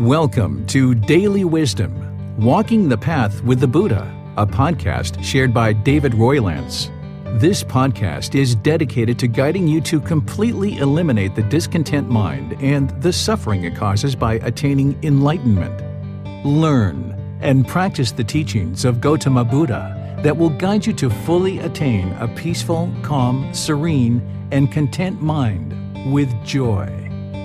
Welcome to Daily Wisdom, Walking the Path with the Buddha, a podcast shared by David Roylance. This podcast is dedicated to guiding you to completely eliminate the discontent mind and the suffering it causes by attaining enlightenment. Learn and practice the teachings of Gotama Buddha that will guide you to fully attain a peaceful, calm, serene, and content mind with joy.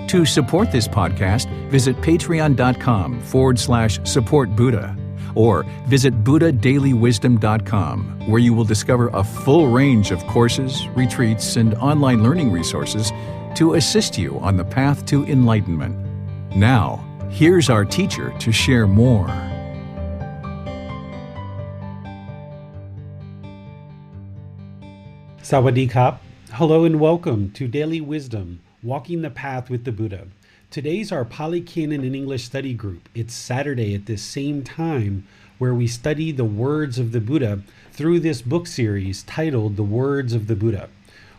To support this podcast, visit patreon.com/support Buddha or visit buddhadailywisdom.com, where you will discover a full range of courses, retreats, and online learning resources to assist you on the path to enlightenment. Now, here's our teacher to share more. Sawadee Kap. Hello and welcome to Daily Wisdom, Walking the Path with the Buddha. Today's our Pali Canon in English study group. It's Saturday at this same time where we study the words of the Buddha through this book series titled The Words of the Buddha.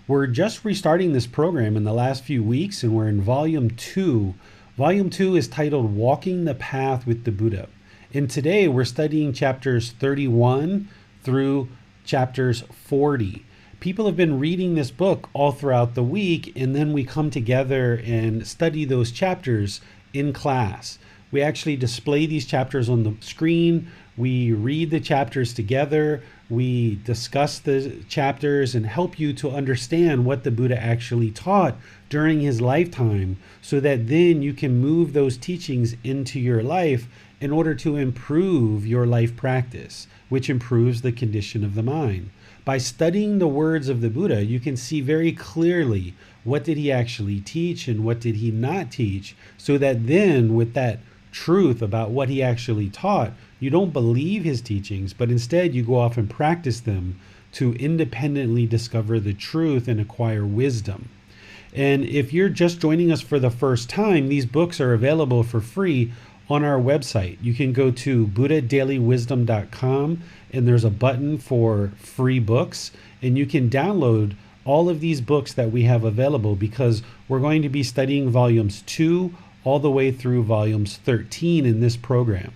We're just restarting this program in the last few weeks and we're in Volume 2. Volume 2 is titled Walking the Path with the Buddha. And today we're studying chapters 31 through chapters 40. People have been reading this book all throughout the week, and then we come together and study those chapters in class. We actually display these chapters on the screen. We read the chapters together. We discuss the chapters and help you to understand what the Buddha actually taught during his lifetime, so that then you can move those teachings into your life in order to improve your life practice, which improves the condition of the mind. By studying the words of the Buddha, you can see very clearly what did he actually teach and what did he not teach, so that then with that truth about what he actually taught, you don't believe his teachings, but instead you go off and practice them to independently discover the truth and acquire wisdom. And if you're just joining us for the first time, these books are available for free on our website. You can go to buddhadailywisdom.com and there's a button for free books, and you can download all of these books that we have available, because we're going to be studying volumes 2 all the way through volumes 13 in this program.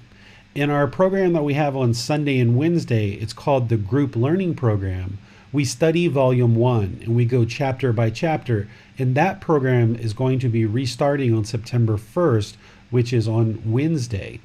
In our program that we have on Sunday and Wednesday, it's called the Group Learning Program. We study volume 1 and we go chapter by chapter, and that program is going to be restarting on September 1st, which is on Wednesday.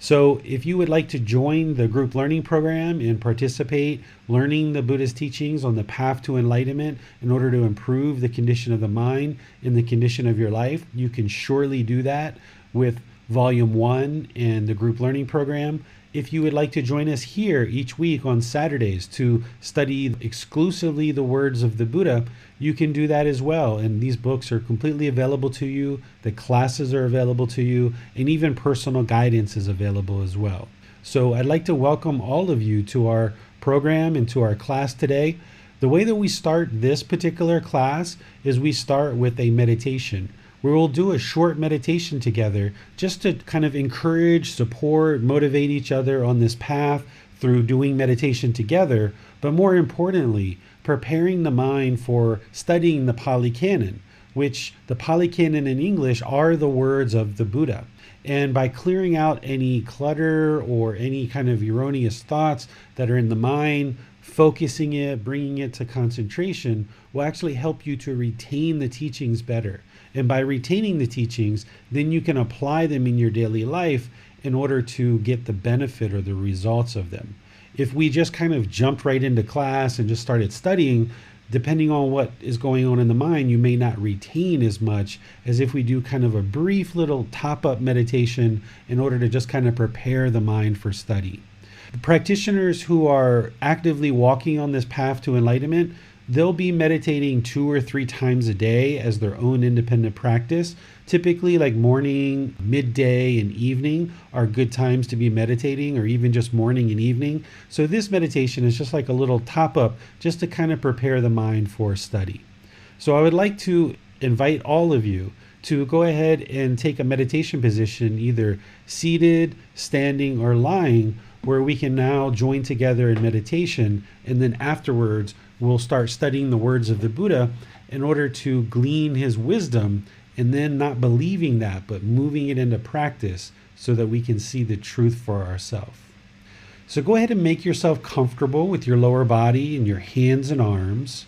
So if you would like to join the group learning program and participate, learning the Buddha's teachings on the path to enlightenment in order to improve the condition of the mind and the condition of your life, you can surely do that with Volume 1 and the group learning program. If you would like to join us here each week on Saturdays to study exclusively the words of the Buddha, you can do that as well. And these books are completely available to you. The classes are available to you, and even personal guidance is available as well. So I'd like to welcome all of you to our program and to our class today. The way that we start this particular class is we start with a meditation, where we'll do a short meditation together just to kind of encourage, support, motivate each other on this path through doing meditation together, but more importantly, preparing the mind for studying the Pali Canon, which the Pali Canon in English are the words of the Buddha. And by clearing out any clutter or any kind of erroneous thoughts that are in the mind, focusing it, bringing it to concentration, will actually help you to retain the teachings better. And by retaining the teachings, then you can apply them in your daily life in order to get the benefit or the results of them. If we just kind of jumped right into class and just started studying, depending on what is going on in the mind, you may not retain as much as if we do kind of a brief little top-up meditation in order to just kind of prepare the mind for study. The practitioners who are actively walking on this path to enlightenment, they'll be meditating 2 or 3 times a day as their own independent practice. Typically, like morning, midday, and evening are good times to be meditating, or even just morning and evening. So this meditation is just like a little top-up just to kind of prepare the mind for study. So I would like to invite all of you to go ahead and take a meditation position, either seated, standing, or lying, where we can now join together in meditation, and then afterwards we'll start studying the words of the Buddha in order to glean his wisdom and then not believing that, but moving it into practice so that we can see the truth for ourselves. So go ahead and make yourself comfortable with your lower body and your hands and arms.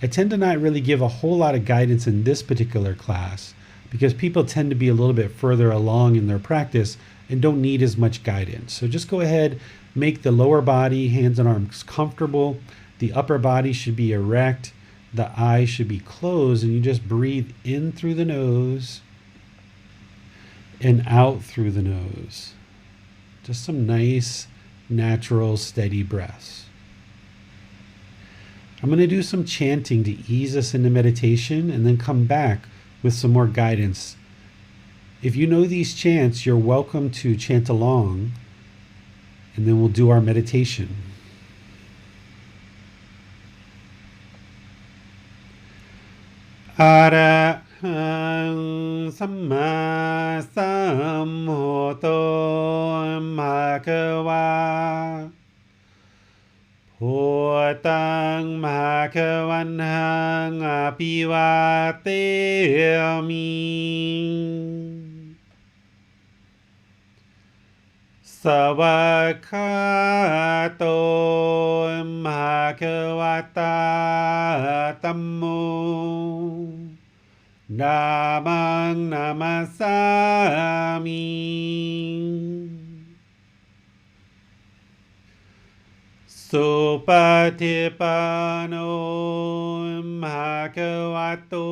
I tend to not really give a whole lot of guidance in this particular class because people tend to be a little bit further along in their practice and don't need as much guidance. So just go ahead, make the lower body, hands and arms comfortable. The upper body should be erect. The eyes should be closed, and you just breathe in through the nose and out through the nose. Just some nice, natural, steady breaths. I'm going to do some chanting to ease us into meditation and then come back with some more guidance. If you know these chants, you're welcome to chant along, and then we'll do our meditation. Arahang Samma Sambuddho Bhagava Bhutang Bhagavanhang Abhivateyami Savakhato Bhagavata Tammo Dhammang Namasami Supatipanno Bhagavato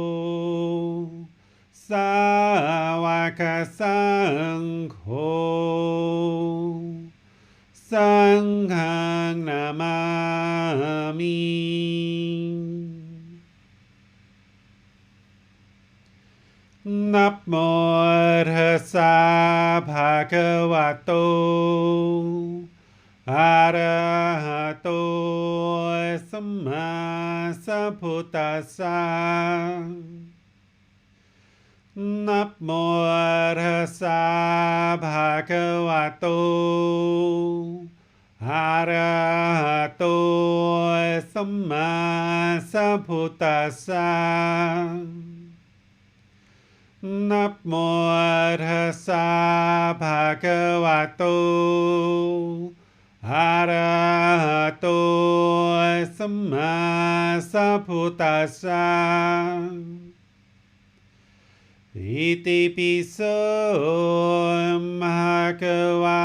Sāvaka Saṅgho Saṅghang Namami Namo Tassa Bhagavato Arahato Samma Sambuddhassa Namo Tassa Bhagavato Arahato Samma Sambuddhassa Namo Tassa Bhagavato Arahato Samma Sambuddhassa Iti piso Bhagava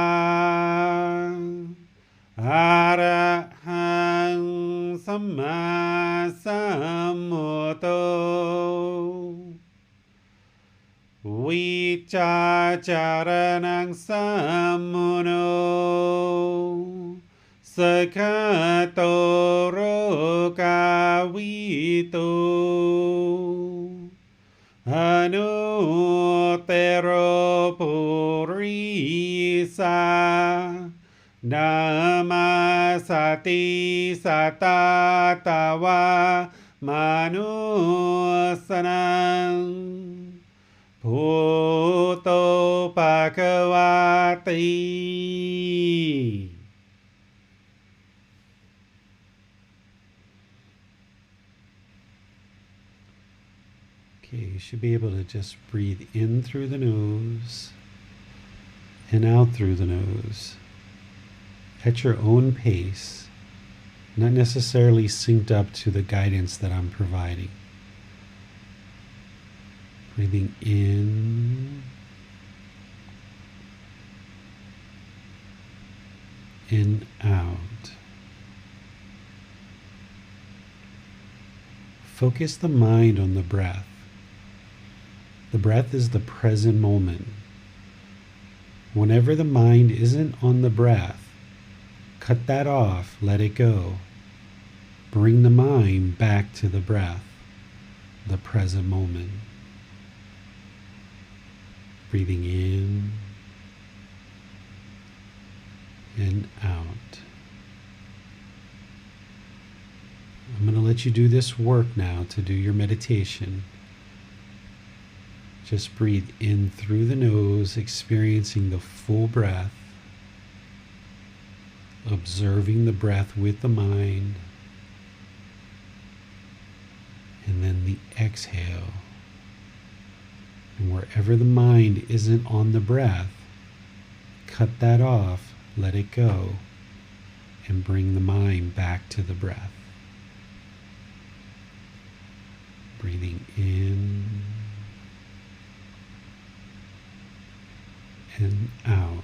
Arahang Samma Sambuddho Vicacaranang sammuno Sakhato rokavito Anuttaro purisa Namasati satatawa manusanang Bhutto Bhagavati. Okay, you should be able to just breathe in through the nose and out through the nose at your own pace, not necessarily synced up to the guidance that I'm providing. Breathing in and out. Focus the mind on the breath. The breath is the present moment. Whenever the mind isn't on the breath, cut that off, let it go. Bring the mind back to the breath, the present moment. Breathing in and out. I'm going to let you do this work now to do your meditation. Just breathe in through the nose, experiencing the full breath, observing the breath with the mind, and then the exhale. And wherever the mind isn't on the breath, cut that off, let it go, and bring the mind back to the breath. Breathing in and out.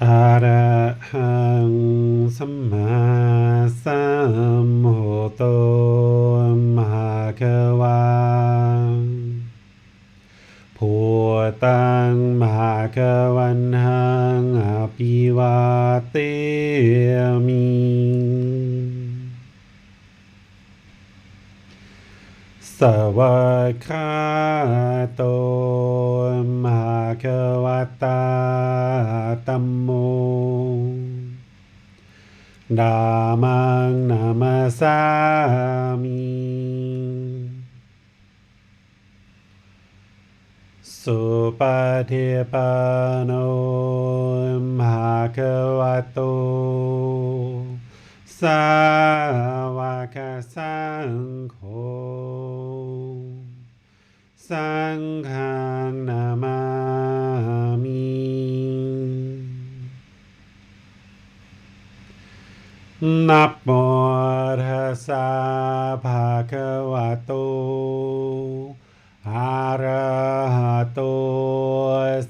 อะระหังสัมมาสัมพุทโธภะคะวาพุทธังภะคะวันหังอภิวาเทมิสวากขาโตภะคะวะตาธัมโมธัมมังนามัสสามิสุปฏิปันโนภะคะวะโตสาวกสังโฆสังฆังนามามินะโมตัสสะภะคะวะโตอะระหะโต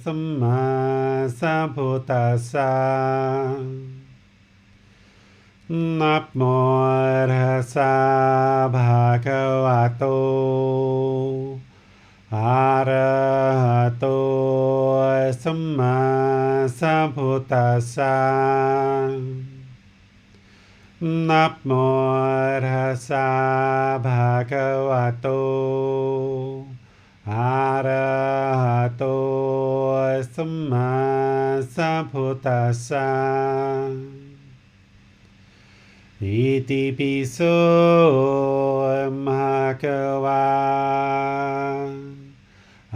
สัมมาสัมพุทธัสสะนะโมตัสสะภะคะวะโตอะระหะโตสัมมาสัมพุทธัสสะนะโมตัสสะภะคะวะโตอะระหะโตสัมมาสัมพุทธัสสะอิติปิโสภะคะวะ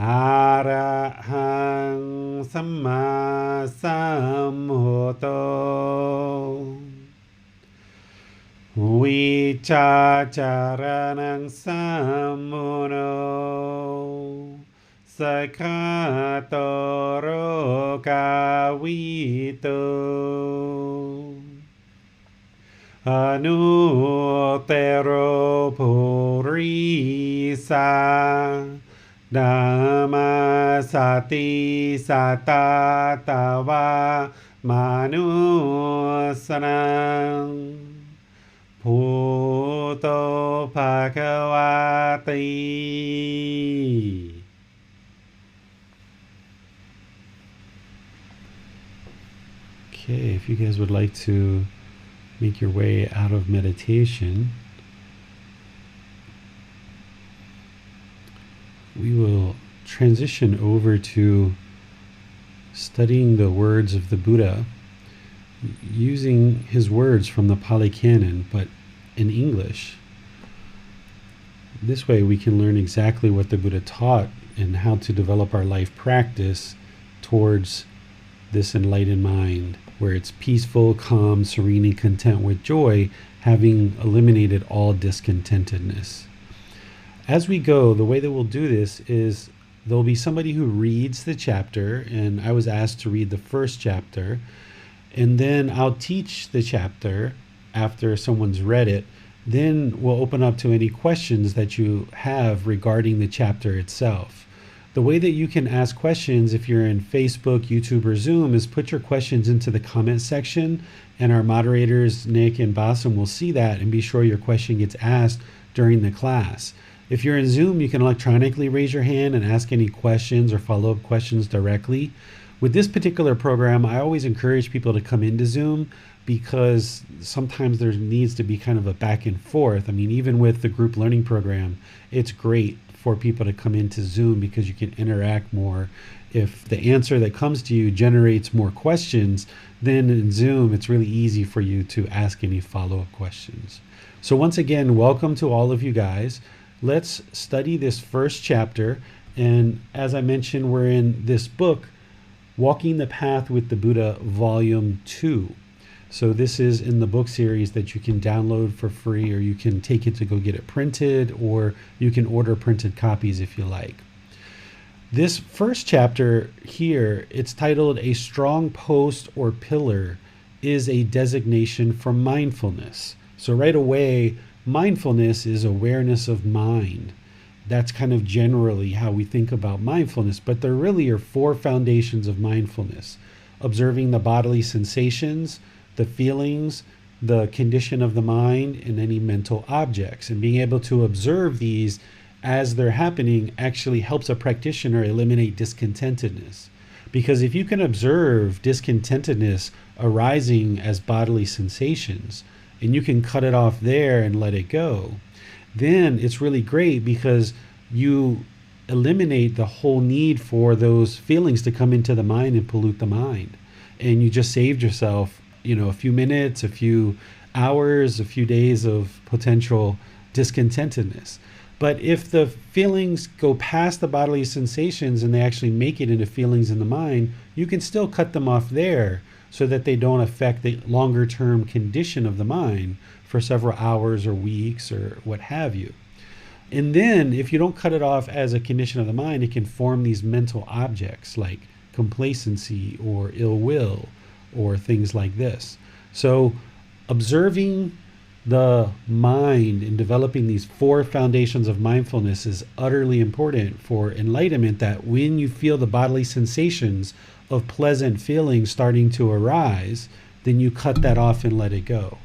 อะระหังสัมมาสัมพุทโธวิชาจารณังสัมมุโนสกขาโตโรกาวิโตอนุเตโรภูริสานามาสติสัตตาตาวามานุสนังพุทโธภะคะวะติ Okay, if you guys would like to make your way out of meditation, we will transition over to studying the words of the Buddha using his words from the Pali Canon, but in English. This way we can learn exactly what the Buddha taught and how to develop our life practice towards this enlightened mind, where it's peaceful, calm, serene, and content with joy, having eliminated all discontentedness. As we go, the way that we'll do this is there'll be somebody who reads the chapter, and I was asked to read the first chapter, and then I'll teach the chapter after someone's read it. Then we'll open up to any questions that you have regarding the chapter itself. The way that you can ask questions if you're in Facebook, YouTube, or Zoom is put your questions into the comment section, and our moderators, Nick and Bassam, will see that and be sure your question gets asked during the class. If you're in Zoom, you can electronically raise your hand and ask any questions or follow-up questions directly. With this particular program, I always encourage people to come into Zoom because sometimes there needs to be kind of a back and forth. I mean, even with the group learning program, it's great for people to come into Zoom because you can interact more. If the answer that comes to you generates more questions, then in Zoom, it's really easy for you to ask any follow-up questions. So once again, welcome to all of you guys. Let's study this first chapter. And as I mentioned, we're in this book, Walking the Path with the Buddha, Volume 2. So this is in the book series that you can download for free, or you can take it to go get it printed, or you can order printed copies if you like. This first chapter here, it's titled A Strong Post or Pillar is a Designation for Mindfulness. So right away, mindfulness is awareness of mind. That's kind of generally how we think about mindfulness, but there really are four foundations of mindfulness. observing the bodily sensations, the feelings, the condition of the mind, and any mental objects. And being able to observe these as they're happening actually helps a practitioner eliminate discontentedness. Because if you can observe discontentedness arising as bodily sensations, and you can cut it off there and let it go, then it's really great, because you eliminate the whole need for those feelings to come into the mind and pollute the mind. And you just saved yourself, a few minutes, a few hours, a few days of potential discontentedness. But if the feelings go past the bodily sensations and they actually make it into feelings in the mind, you can still cut them off there so that they don't affect the longer term condition of the mind for several hours or weeks or what have you. And then if you don't cut it off as a condition of the mind, it can form these mental objects like complacency or ill will or things like this. So observing the mind and developing these 4 foundations of mindfulness is utterly important for enlightenment, that when you feel the bodily sensations of pleasant feelings starting to arise, then you cut that off and let it go.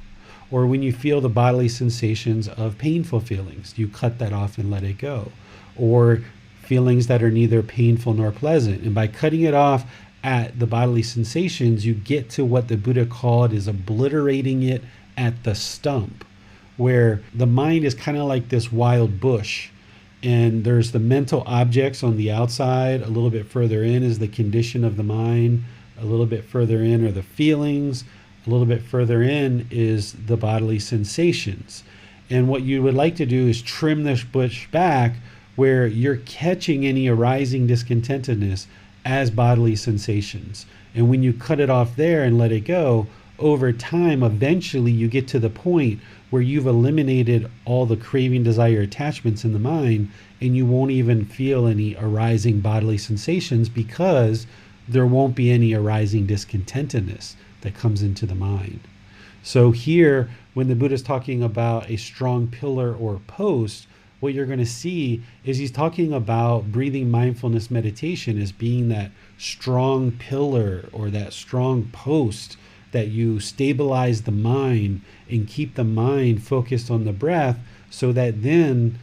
Or when you feel the bodily sensations of painful feelings, you cut that off and let it go. Or feelings that are neither painful nor pleasant. And by cutting it off at the bodily sensations, you get to what the Buddha called is obliterating it at the stump, where the mind is kind of like this wild bush, and there's the mental objects on the outside. A little bit further in is the condition of the mind. A little bit further in are the feelings. A little bit further in is the bodily sensations. And what you would like to do is trim this bush back where you're catching any arising discontentedness as bodily sensations. And when you cut it off there and let it go, over time, eventually you get to the point where you've eliminated all the craving, desire, attachments in the mind, and you won't even feel any arising bodily sensations, because there won't be any arising discontentedness that comes into the mind. So here, when the Buddha is talking about a strong pillar or post, what you're going to see is he's talking about breathing mindfulness meditation as being that strong pillar or that strong post that you stabilize the mind and keep the mind focused on the breath, so that then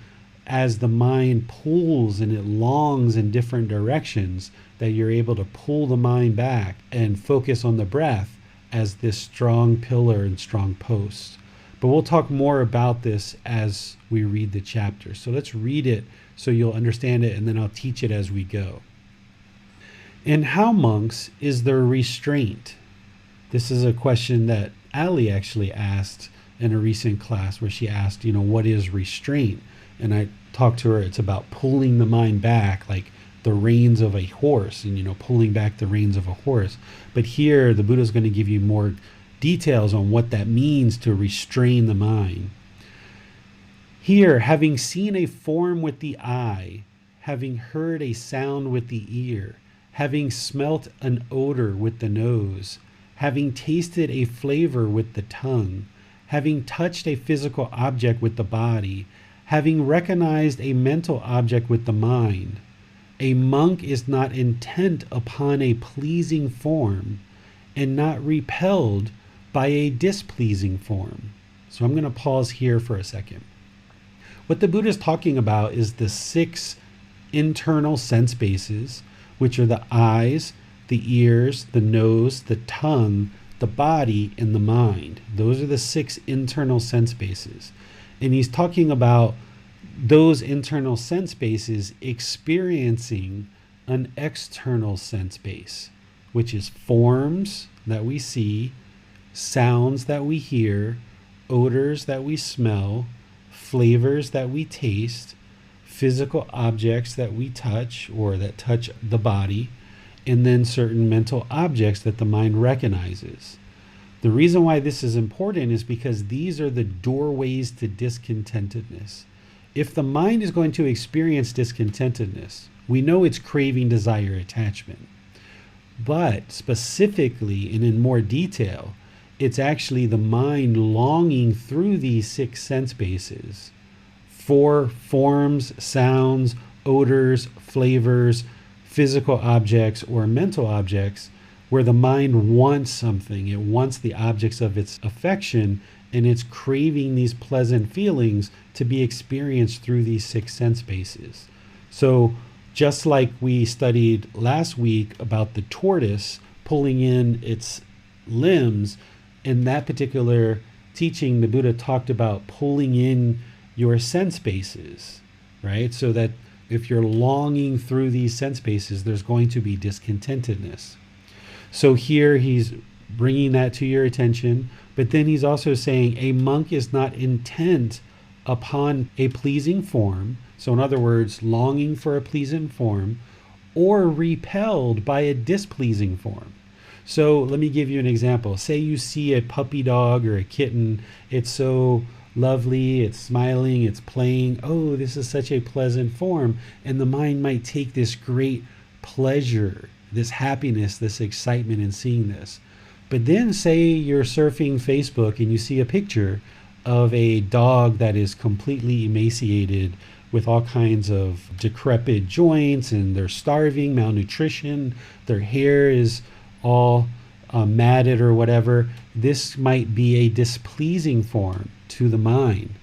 as the mind pulls and it longs in different directions, that you're able to pull the mind back and focus on the breath as this strong pillar and strong post. But we'll talk more about this as we read the chapter. So let's read it so you'll understand it, and then I'll teach it as we go. And how, monks, is there restraint? This is a question that Ali actually asked in a recent class, where she asked, what is restraint? And I talked to her, it's about pulling the mind back, like the reins of a horse, and pulling back the reins of a horse. But here the Buddha is going to give you more details on what that means to restrain the mind. Here, having seen a form with the eye, having heard a sound with the ear, having smelt an odor with the nose, having tasted a flavor with the tongue, having touched a physical object with the body, having recognized a mental object with the mind, a monk is not intent upon a pleasing form and not repelled by a displeasing form. So I'm going to pause here for a second. What the Buddha is talking about is the 6 internal sense bases, which are the eyes, the ears, the nose, the tongue, the body, and the mind. Those are the 6 internal sense bases. And he's talking about those internal sense bases experiencing an external sense base, which is forms that we see, sounds that we hear, odors that we smell, flavors that we taste, physical objects that we touch or that touch the body, and then certain mental objects that the mind recognizes. The reason why this is important is because these are the doorways to discontentedness. If the mind is going to experience discontentedness, we know it's craving, desire, attachment. But specifically and in more detail, it's actually the mind longing through these 6 sense bases for forms, sounds, odors, flavors, physical objects, or mental objects, where the mind wants something. It wants the objects of its affection, and it's craving these pleasant feelings to be experienced through these six sense bases. So just like we studied last week about the tortoise pulling in its limbs, in that particular teaching, the Buddha talked about pulling in your sense bases, right? So that if you're longing through these sense bases, there's going to be discontentedness. So here he's bringing that to your attention, but then he's also saying a monk is not intent upon a pleasing form. So in other words, longing for a pleasing form, or repelled by a displeasing form. So let me give you an example. Say you see a puppy dog or a kitten. It's so lovely, it's smiling, it's playing. Oh, this is such a pleasant form. And the mind might take this great pleasure, this happiness, this excitement in seeing this. But then say you're surfing Facebook and you see a picture of a dog that is completely emaciated with all kinds of decrepit joints, and they're starving, malnutrition, their hair is all matted or whatever. This might be a displeasing form to the mind.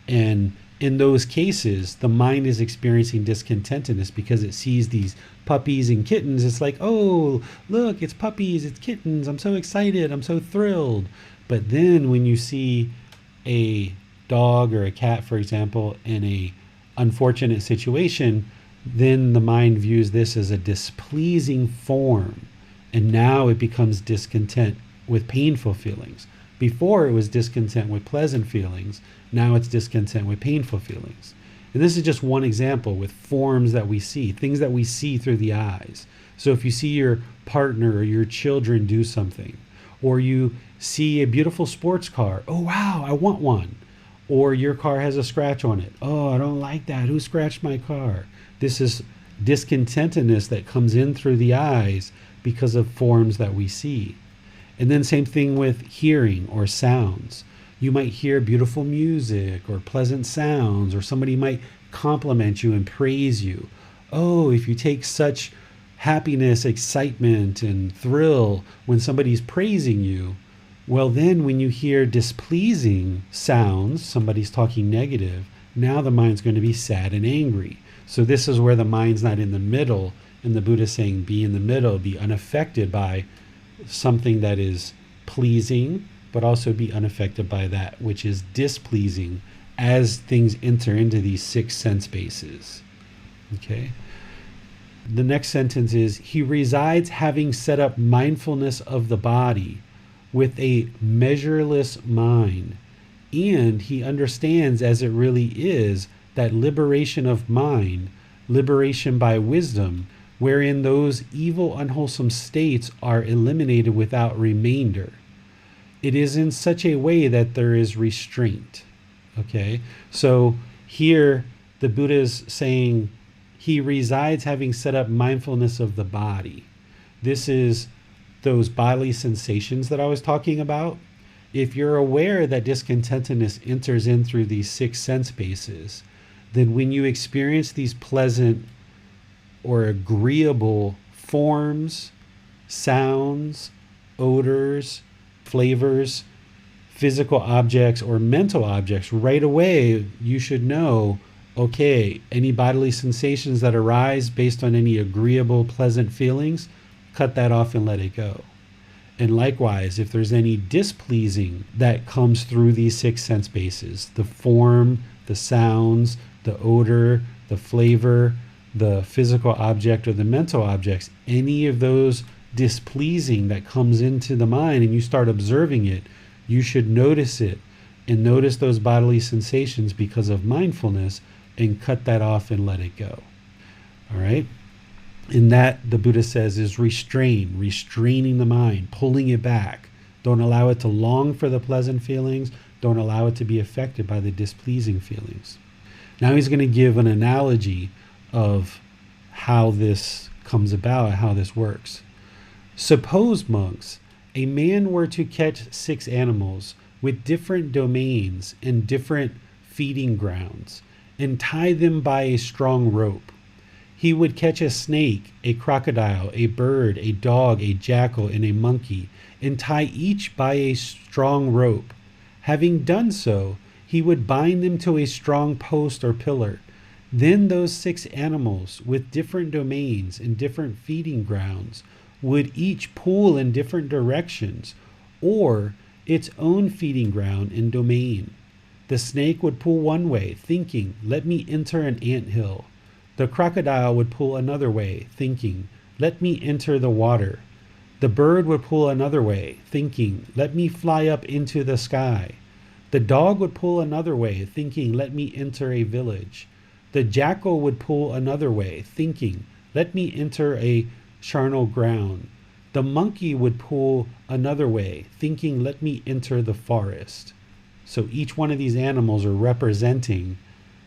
And in those cases, the mind is experiencing discontentedness because it sees these puppies and kittens. It's like, oh, look, it's puppies, it's kittens. I'm so excited. I'm so thrilled. But then when you see a dog or a cat, for example, in a unfortunate situation, then the mind views this as a displeasing form. And now it becomes discontent with painful feelings. Before it was discontent with pleasant feelings. Now it's discontent with painful feelings. And this is just one example with forms that we see, things that we see through the eyes. So if you see your partner or your children do something, or you see a beautiful sports car, oh wow, I want one. Or your car has a scratch on it. Oh, I don't like that. Who scratched my car? This is discontentedness that comes in through the eyes because of forms that we see. And then same thing with hearing or sounds. You might hear beautiful music or pleasant sounds, or somebody might compliment you and praise you. Oh, if you take such happiness, excitement, and thrill when somebody's praising you, well then when you hear displeasing sounds, somebody's talking negative, now the mind's going to be sad and angry. So this is where the mind's not in the middle, and the Buddha is saying be in the middle, be unaffected by something that is pleasing, but also be unaffected by that which is displeasing as things enter into these six sense bases. Okay. The next sentence is, he resides having set up mindfulness of the body with a measureless mind, and he understands as it really is that liberation of mind, liberation by wisdom, wherein those evil, unwholesome states are eliminated without remainder. It is in such a way that there is restraint. Okay, so here the Buddha is saying he resides having set up mindfulness of the body. This is those bodily sensations that I was talking about. If you're aware that discontentedness enters in through these six sense bases, then when you experience these pleasant or agreeable forms, sounds, odors, flavors, physical objects, or mental objects, right away you should know, okay, any bodily sensations that arise based on any agreeable, pleasant feelings, cut that off and let it go. And likewise, if there's any displeasing that comes through these six sense bases, the form, the sounds, the odor, the flavor, the physical object, or the mental objects, any of those displeasing that comes into the mind and you start observing it, you should notice it and notice those bodily sensations because of mindfulness and cut that off and let it go. All right? And that, the Buddha says, is restraining the mind, pulling it back. Don't allow it to long for the pleasant feelings. Don't allow it to be affected by the displeasing feelings. Now he's going to give an analogy of how this comes about, how this works. Suppose, monks, a man were to catch 6 animals with different domains and different feeding grounds and tie them by a strong rope. He would catch a snake, a crocodile, a bird, a dog, a jackal, and a monkey, and tie each by a strong rope. Having done so, he would bind them to a strong post or pillar. Then those 6 animals, with different domains and different feeding grounds, would each pull in different directions, or its own feeding ground and domain. The snake would pull one way, thinking, "Let me enter an ant hill." The crocodile would pull another way, thinking, "Let me enter the water." The bird would pull another way, thinking, "Let me fly up into the sky." The dog would pull another way, thinking, "Let me enter a village." The jackal would pull another way, thinking, "Let me enter a charnel ground." The monkey would pull another way, thinking, "Let me enter the forest." So each one of these animals are representing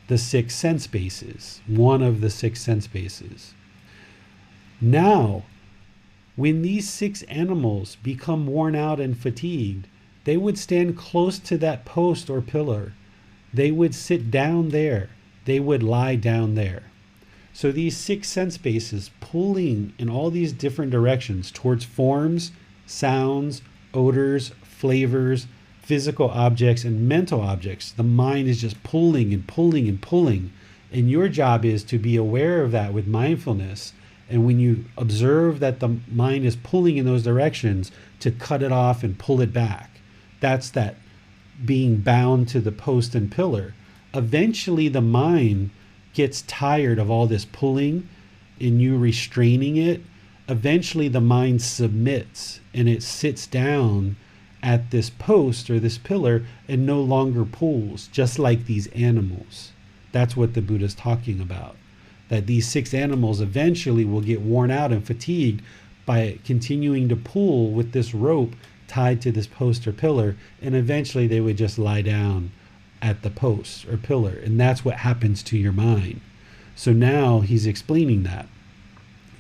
the 6 sense bases, one of the 6 sense bases. Now, when these 6 animals become worn out and fatigued, they would stand close to that post or pillar. They would sit down there. They would lie down there. So these 6 sense bases pulling in all these different directions towards forms, sounds, odors, flavors, physical objects, and mental objects. The mind is just pulling and pulling and pulling. And your job is to be aware of that with mindfulness. And when you observe that the mind is pulling in those directions, to cut it off and pull it back. That's that being bound to the post and pillar. Eventually the mind gets tired of all this pulling and you restraining it. Eventually the mind submits and it sits down at this post or this pillar and no longer pulls, just like these animals. That's what the Buddha is talking about. That these 6 animals eventually will get worn out and fatigued by continuing to pull with this rope tied to this post or pillar, and eventually they would just lie down at the post or pillar. And that's what happens to your mind. So now he's explaining that.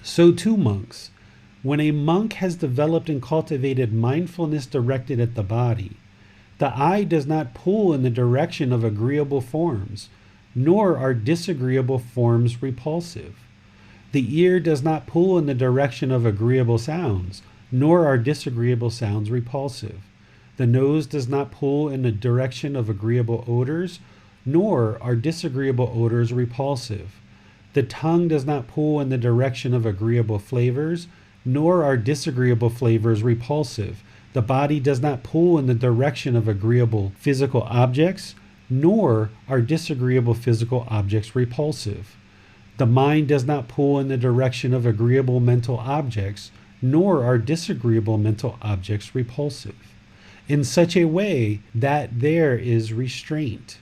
So too, monks, when a monk has developed and cultivated mindfulness directed at the body, the eye does not pull in the direction of agreeable forms, nor are disagreeable forms repulsive. The ear does not pull in the direction of agreeable sounds, nor are disagreeable sounds repulsive. The nose does not pull in the direction of agreeable odors, nor are disagreeable odors repulsive. The tongue does not pull in the direction of agreeable flavors, nor are disagreeable flavors repulsive. The body does not pull in the direction of agreeable physical objects, nor are disagreeable physical objects repulsive. The mind does not pull in the direction of agreeable mental objects, nor are disagreeable mental objects repulsive. In such a way that there is restraint.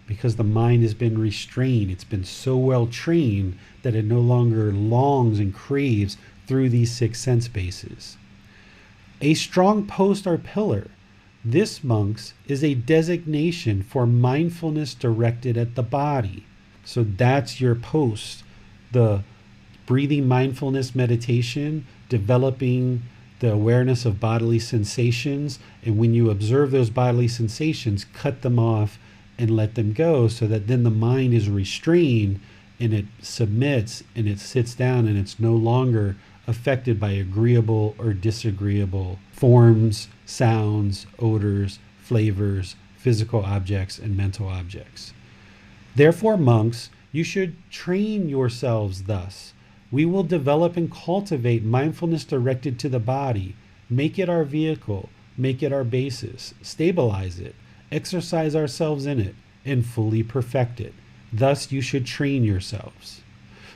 Because the mind has been restrained, it's been so well trained that it no longer longs and craves through these 6 sense bases. A strong post or pillar, this, monks, is a designation for mindfulness directed at the body. So that's your post, the breathing mindfulness meditation, developing the awareness of bodily sensations, and when you observe those bodily sensations, cut them off and let them go, so that then the mind is restrained and it submits and it sits down and it's no longer affected by agreeable or disagreeable forms, sounds, odors, flavors, physical objects, and mental objects. Therefore, monks, you should train yourselves thus. We will develop and cultivate mindfulness directed to the body, make it our vehicle, make it our basis, stabilize it, exercise ourselves in it, and fully perfect it. Thus you should train yourselves.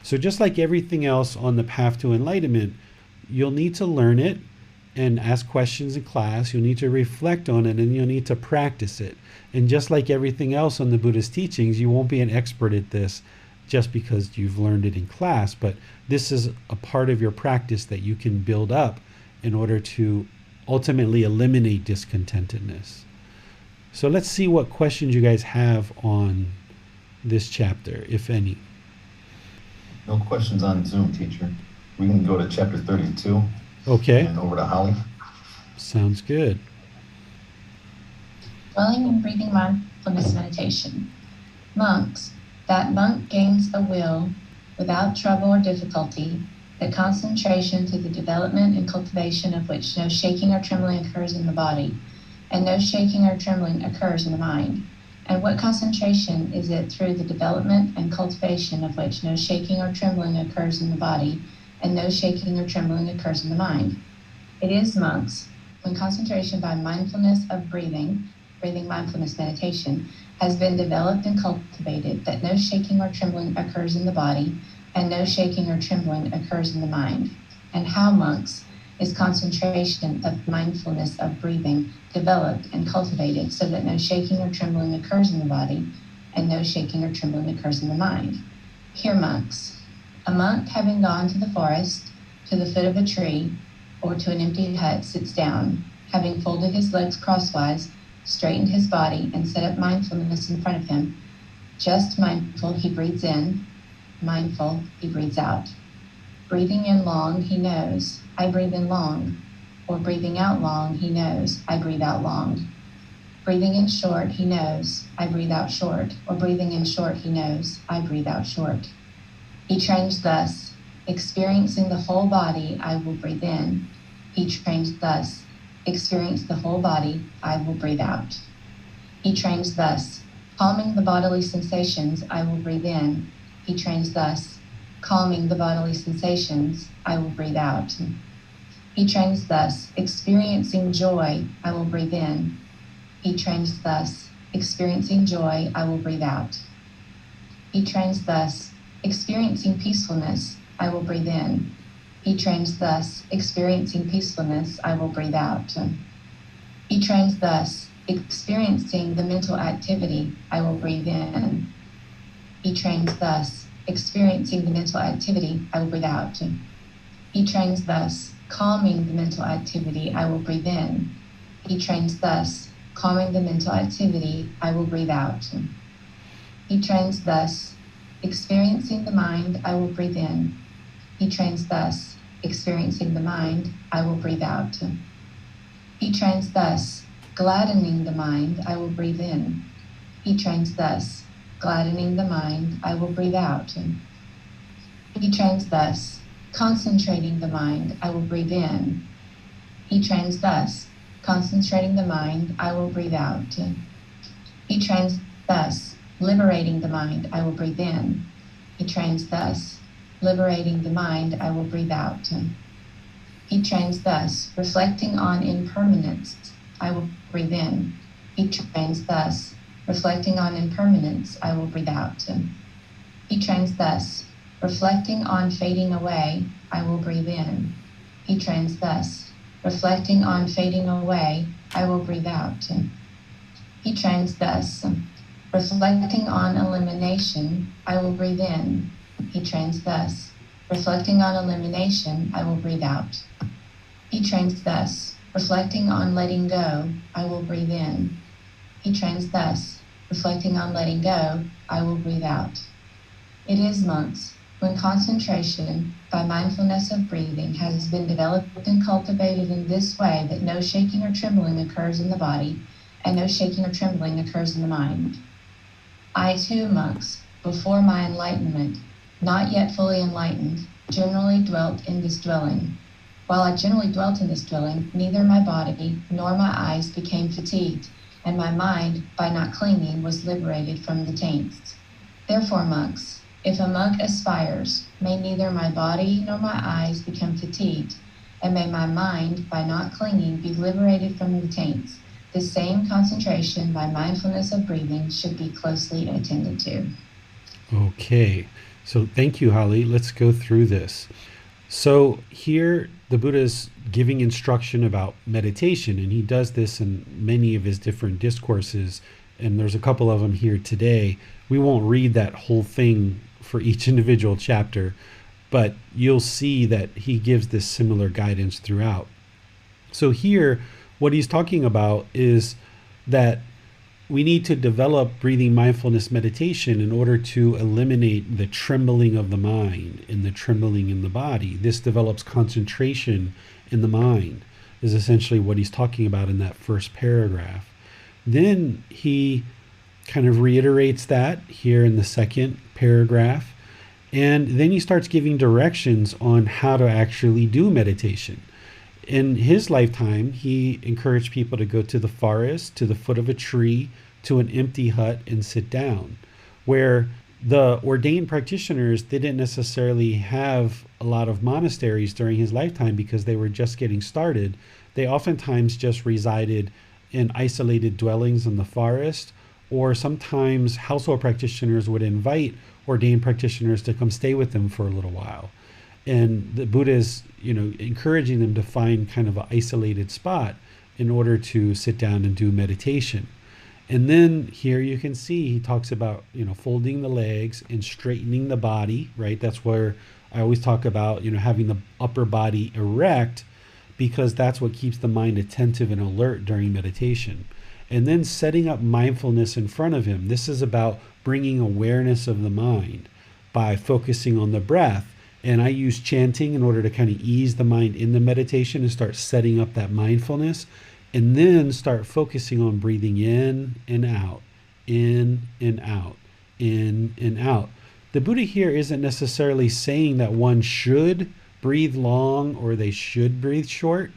So just like everything else on the path to enlightenment, you'll need to learn it and ask questions in class. You'll need to reflect on it and you'll need to practice it. And just like everything else on the Buddha's teachings, you won't be an expert at this just because you've learned it in class, but this is a part of your practice that you can build up in order to ultimately eliminate discontentedness. So let's see what questions you guys have on this chapter, if any. No questions on Zoom, teacher. We can go to chapter 32. Okay. And over to Holly. Sounds good. Dwelling and breathing mindfulness meditation. Monks, that monk gains a will without trouble or difficulty, the concentration through the development and cultivation of which no shaking or trembling occurs in the body, and no shaking or trembling occurs in the mind. And what concentration is it through the development and cultivation of which no shaking or trembling occurs in the body, and no shaking or trembling occurs in the mind? It is, monks, when concentration by mindfulness of breathing mindfulness meditation, has been developed and cultivated, that no shaking or trembling occurs in the body, and no shaking or trembling occurs in the mind. And how, monks, is concentration of mindfulness of breathing developed and cultivated so that no shaking or trembling occurs in the body, and no shaking or trembling occurs in the mind? Hear, monks. A monk, having gone to the forest, to the foot of a tree, or to an empty hut, sits down, having folded his legs crosswise, straightened his body, and set up mindfulness in front of him. Just mindful, he breathes in. Mindful, he breathes out. Breathing in long, he knows, I breathe in long. Or breathing out long, he knows, I breathe out long. Breathing in short, he knows, I breathe out short. Or breathing in short, he knows, I breathe out short. He trains thus, experiencing the whole body, I will breathe in. He trains thus, experience the whole body, I will breathe out. He trains thus, calming the bodily sensations, I will breathe in. He trains thus, calming the bodily sensations, I will breathe out. He trains thus, experiencing joy, I will breathe in. He trains thus, experiencing joy, I will breathe out. He trains thus, experiencing peacefulness, I will breathe in. He trains thus, experiencing peacefulness, I will breathe out. He trains thus, experiencing the mental activity, I will breathe in. He trains thus, experiencing the mental activity, I will breathe out. He trains thus, calming the mental activity, I will breathe in. He trains thus, calming the mental activity, I will breathe out. He trains thus, experiencing the mind, I will breathe in. He trains thus, experiencing the mind, I will breathe out. He trains thus, gladdening the mind, I will breathe in. He trains thus, gladdening the mind, I will breathe out. He trains thus, concentrating the mind, I will breathe in. He trains thus, concentrating the mind, I will breathe out. He trains thus, liberating the mind, I will breathe in. He trains thus, liberating the mind, I will breathe out. He trains thus, reflecting on impermanence, I will breathe in. He trains thus, reflecting on impermanence, I will breathe out. He trains thus, reflecting on fading away, I will breathe in. He trains thus, reflecting on fading away, I will breathe out. He trains thus, reflecting on elimination, I will breathe in. He trains thus, reflecting on elimination, I will breathe out. He trains thus, reflecting on letting go, I will breathe in. He trains thus, reflecting on letting go, I will breathe out. It is, monks, when concentration by mindfulness of breathing has been developed and cultivated in this way that no shaking or trembling occurs in the body, and no shaking or trembling occurs in the mind. I too, monks, before my enlightenment, not yet fully enlightened, generally dwelt in this dwelling. While I generally dwelt in this dwelling, neither my body nor my eyes became fatigued, and my mind, by not clinging, was liberated from the taints. Therefore, monks, if a monk aspires, may neither my body nor my eyes become fatigued, and may my mind, by not clinging, be liberated from the taints. The same concentration by mindfulness of breathing should be closely attended to. Okay, so thank you, Holly. Let's go through this. So here the Buddha is giving instruction about meditation, and he does this in many of his different discourses, and there's a couple of them here today. We won't read that whole thing for each individual chapter, but you'll see that he gives this similar guidance throughout. So here, what he's talking about is that we need to develop breathing mindfulness meditation in order to eliminate the trembling of the mind and the trembling in the body. This develops concentration in the mind, is essentially what he's talking about in that first paragraph. Then he kind of reiterates that here in the second paragraph, And then he starts giving directions on how to actually do meditation. In his lifetime, he encouraged people to go to the forest, to the foot of a tree, to an empty hut and sit down, where the ordained practitioners didn't necessarily have a lot of monasteries during his lifetime because they were just getting started. They oftentimes just resided in isolated dwellings in the forest, or sometimes household practitioners would invite ordained practitioners to come stay with them for a little while. And the Buddha is, encouraging them to find kind of an isolated spot in order to sit down and do meditation. And then here you can see he talks about, folding the legs and straightening the body, right? That's where I always talk about, having the upper body erect, because that's what keeps the mind attentive and alert during meditation. And then setting up mindfulness in front of him. This is about bringing awareness of the mind by focusing on the breath. And I use chanting in order to kind of ease the mind in the meditation and start setting up that mindfulness. And then start focusing on breathing in and out, in and out, in and out. The Buddha here isn't necessarily saying that one should breathe long or they should breathe short.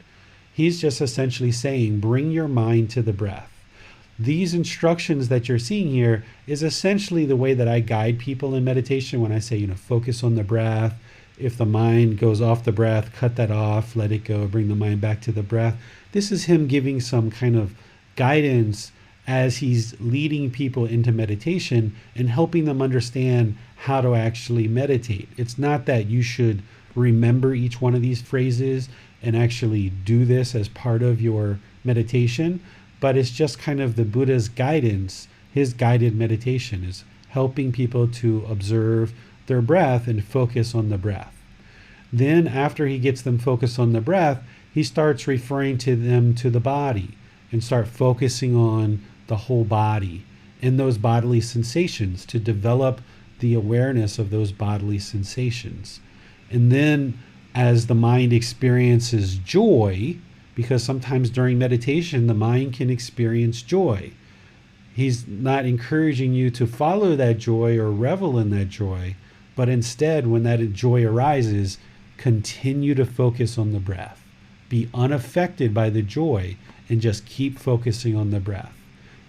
He's just essentially saying, bring your mind to the breath. These instructions that you're seeing here is essentially the way that I guide people in meditation when I say, focus on the breath. If the mind goes off the breath, cut that off, let it go, bring the mind back to the breath. This is him giving some kind of guidance as he's leading people into meditation and helping them understand how to actually meditate. It's not that you should remember each one of these phrases and actually do this as part of your meditation, but it's just kind of the Buddha's guidance. His guided meditation is helping people to observe their breath and focus on the breath. Then after he gets them focused on the breath, he starts referring to them to the body and start focusing on the whole body and those bodily sensations to develop the awareness of those bodily sensations. And then as the mind experiences joy, because sometimes during meditation, the mind can experience joy. He's not encouraging you to follow that joy or revel in that joy, but instead, when that joy arises, continue to focus on the breath. Be unaffected by the joy and just keep focusing on the breath.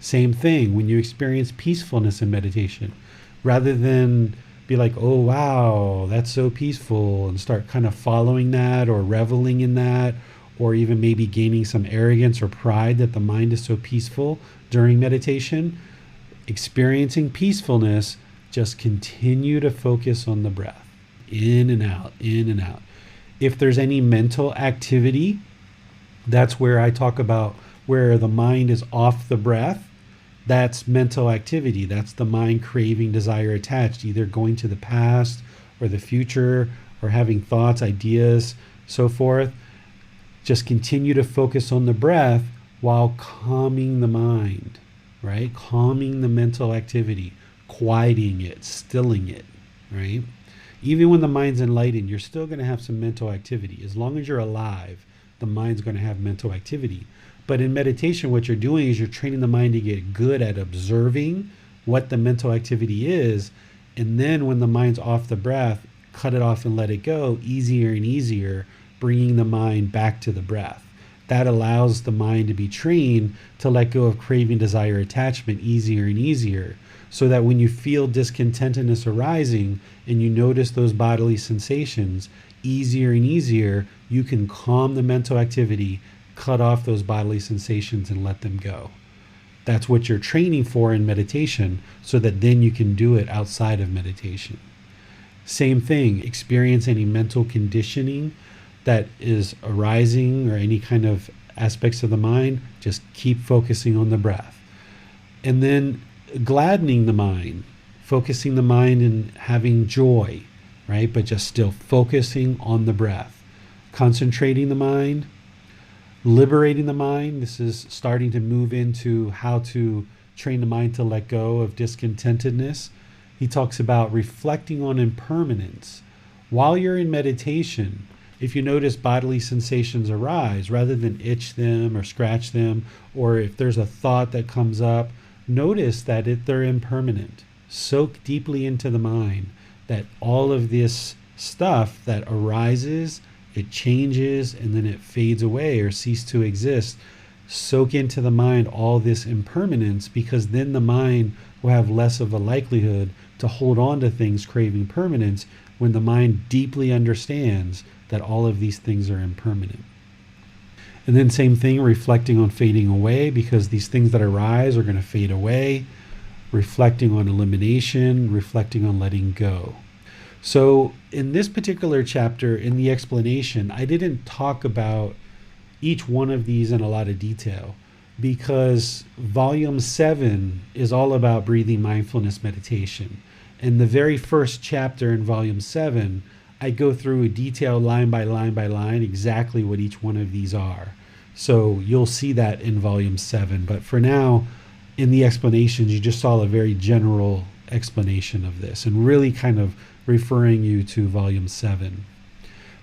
Same thing when you experience peacefulness in meditation. Rather than be like, oh, wow, that's so peaceful, and start kind of following that or reveling in that, or even maybe gaining some arrogance or pride that the mind is so peaceful during meditation. Experiencing peacefulness, just continue to focus on the breath. In and out, in and out. If there's any mental activity, that's where I talk about where the mind is off the breath. That's mental activity. That's the mind craving, desire attached, either going to the past or the future or having thoughts, ideas, so forth. Just continue to focus on the breath while calming the mind, right? Calming the mental activity, quieting it, stilling it, right? Even when the mind's enlightened, you're still going to have some mental activity. As long as you're alive, the mind's going to have mental activity. But in meditation, what you're doing is you're training the mind to get good at observing what the mental activity is. And then when the mind's off the breath, cut it off and let it go, easier and easier, bringing the mind back to the breath. That allows the mind to be trained to let go of craving, desire, attachment easier and easier, so that when you feel discontentedness arising and you notice those bodily sensations, easier and easier, you can calm the mental activity, cut off those bodily sensations and let them go. That's what you're training for in meditation, so that then you can do it outside of meditation. Same thing, experience any mental conditioning that is arising or any kind of aspects of the mind, just keep focusing on the breath. And then gladdening the mind, focusing the mind and having joy, right? But just still focusing on the breath. Concentrating the mind, liberating the mind. This is starting to move into how to train the mind to let go of discontentedness. He talks about reflecting on impermanence. While you're in meditation, if you notice bodily sensations arise, rather than itch them or scratch them, or if there's a thought that comes up, notice that they're impermanent. Soak deeply into the mind that all of this stuff that arises, it changes, and then it fades away or cease to exist, soak into the mind all this impermanence, because then the mind will have less of a likelihood to hold on to things craving permanence when the mind deeply understands that all of these things are impermanent. And then same thing, reflecting on fading away, because these things that arise are going to fade away, reflecting on elimination, reflecting on letting go. So in this particular chapter, in the explanation, I didn't talk about each one of these in a lot of detail, because volume 7 is all about breathing mindfulness meditation. And the very first chapter in volume 7, I go through a detailed line by line exactly what each one of these are. So you'll see that in volume 7. But for now, in the explanations, you just saw a very general explanation of this and really kind of referring you to volume 7.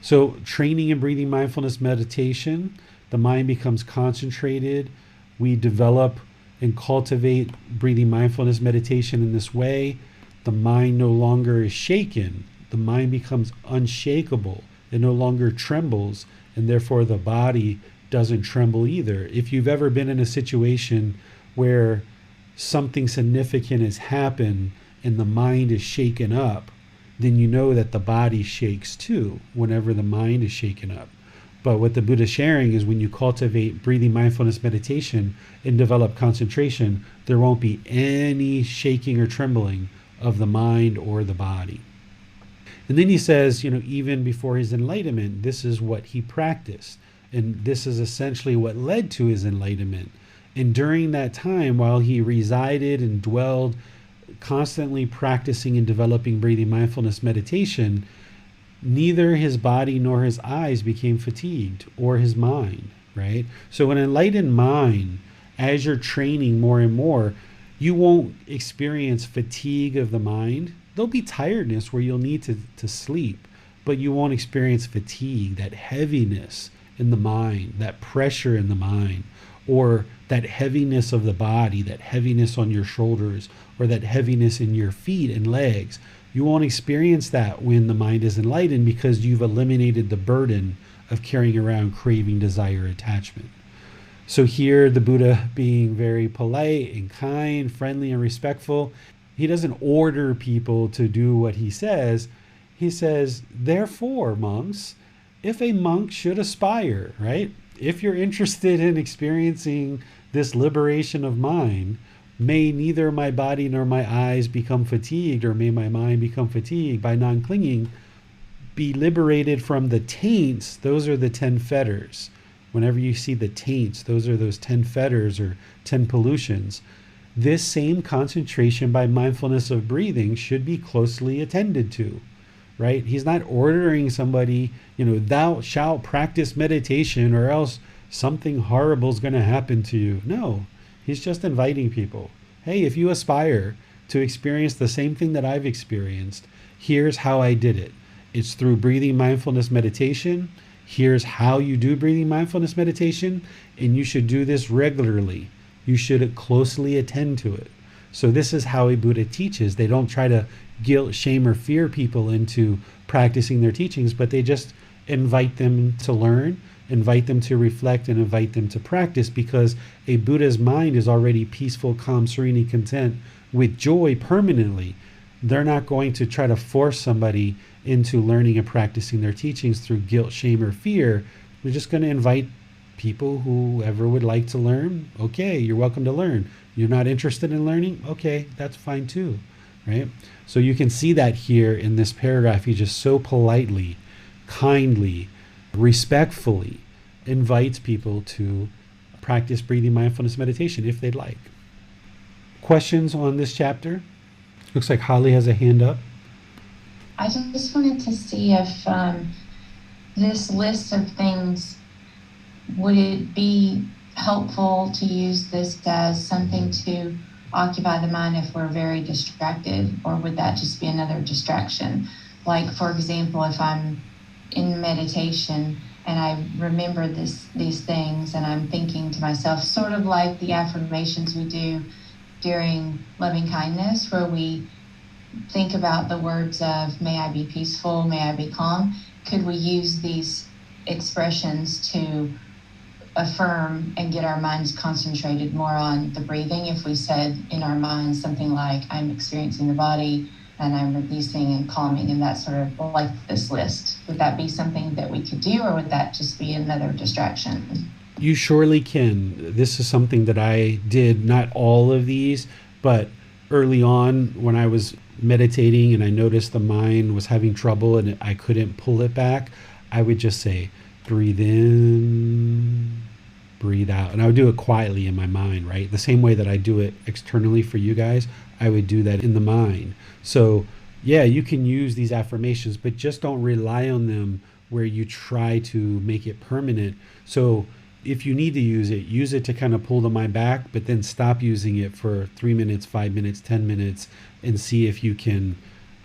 So training in breathing mindfulness meditation, the mind becomes concentrated. We develop and cultivate breathing mindfulness meditation in this way. The mind no longer is shaken. The mind becomes unshakable. It no longer trembles, and therefore the body doesn't tremble either. If you've ever been in a situation where something significant has happened and the mind is shaken up, then you know that the body shakes too whenever the mind is shaken up. But what the Buddha is sharing is when you cultivate breathing mindfulness meditation and develop concentration, there won't be any shaking or trembling of the mind or the body. And then he says, even before his enlightenment, this is what he practiced. And this is essentially what led to his enlightenment. And during that time, while he resided and dwelled, constantly practicing and developing breathing mindfulness meditation, neither his body nor his eyes became fatigued, or his mind, right? So an enlightened mind, as you're training more and more, you won't experience fatigue of the mind. There'll be tiredness where you'll need to sleep, but you won't experience fatigue, that heaviness in the mind, that pressure in the mind, or that heaviness of the body, that heaviness on your shoulders, or that heaviness in your feet and legs. You won't experience that when the mind is enlightened, because you've eliminated the burden of carrying around craving, desire, attachment. So here the Buddha, being very polite and kind, friendly and respectful, he doesn't order people to do what he says. He says, therefore, monks, if a monk should aspire, right? If you're interested in experiencing this liberation of mind, may neither my body nor my eyes become fatigued, or may my mind become fatigued by non-clinging, be liberated from the taints. Those are the 10 fetters. Whenever you see the taints, those are those 10 fetters or 10 pollutions. This same concentration by mindfulness of breathing should be closely attended to, right? He's not ordering somebody, thou shalt practice meditation or else something horrible is going to happen to you. No, he's just inviting people. Hey, if you aspire to experience the same thing that I've experienced, here's how I did it. It's through breathing mindfulness meditation. Here's how you do breathing mindfulness meditation, and you should do this regularly. You should closely attend to it. So this is how a Buddha teaches. They don't try to guilt, shame, or fear people into practicing their teachings, but they just invite them to learn, invite them to reflect, and invite them to practice, because a Buddha's mind is already peaceful, calm, serene, and content with joy permanently. They're not going to try to force somebody into learning and practicing their teachings through guilt, shame, or fear. They're just going to invite people, whoever would like to learn. Okay, you're welcome to learn. You're not interested in learning? Okay, that's fine too, right? So you can see that here in this paragraph. He just so politely, kindly, respectfully invites people to practice breathing mindfulness meditation if they'd like. Questions on this chapter? Looks like Holly has a hand up. I just wanted to see if this list of things, would it be helpful to use this as something to occupy the mind if we're very distracted, or would that just be another distraction? Like, for example, if I'm in meditation and I remember these things and I'm thinking to myself, sort of like the affirmations we do during loving kindness, where we think about the words of may I be peaceful, may I be calm, could we use these expressions to affirm and get our minds concentrated more on the breathing? If we said in our minds something like, I'm experiencing the body and I'm releasing and calming, and that sort of like this list, would that be something that we could do, or would that just be another distraction? You surely can. This is something that I did, not all of these, but early on when I was meditating and I noticed the mind was having trouble and I couldn't pull it back, I would just say, breathe in, breathe out. And I would do it quietly in my mind, right? The same way that I do it externally for you guys, I would do that in the mind. So yeah, you can use these affirmations, but just don't rely on them where you try to make it permanent. So if you need to use it to kind of pull the mind back, but then stop using it for 3 minutes, 5 minutes, 10 minutes, and see if you can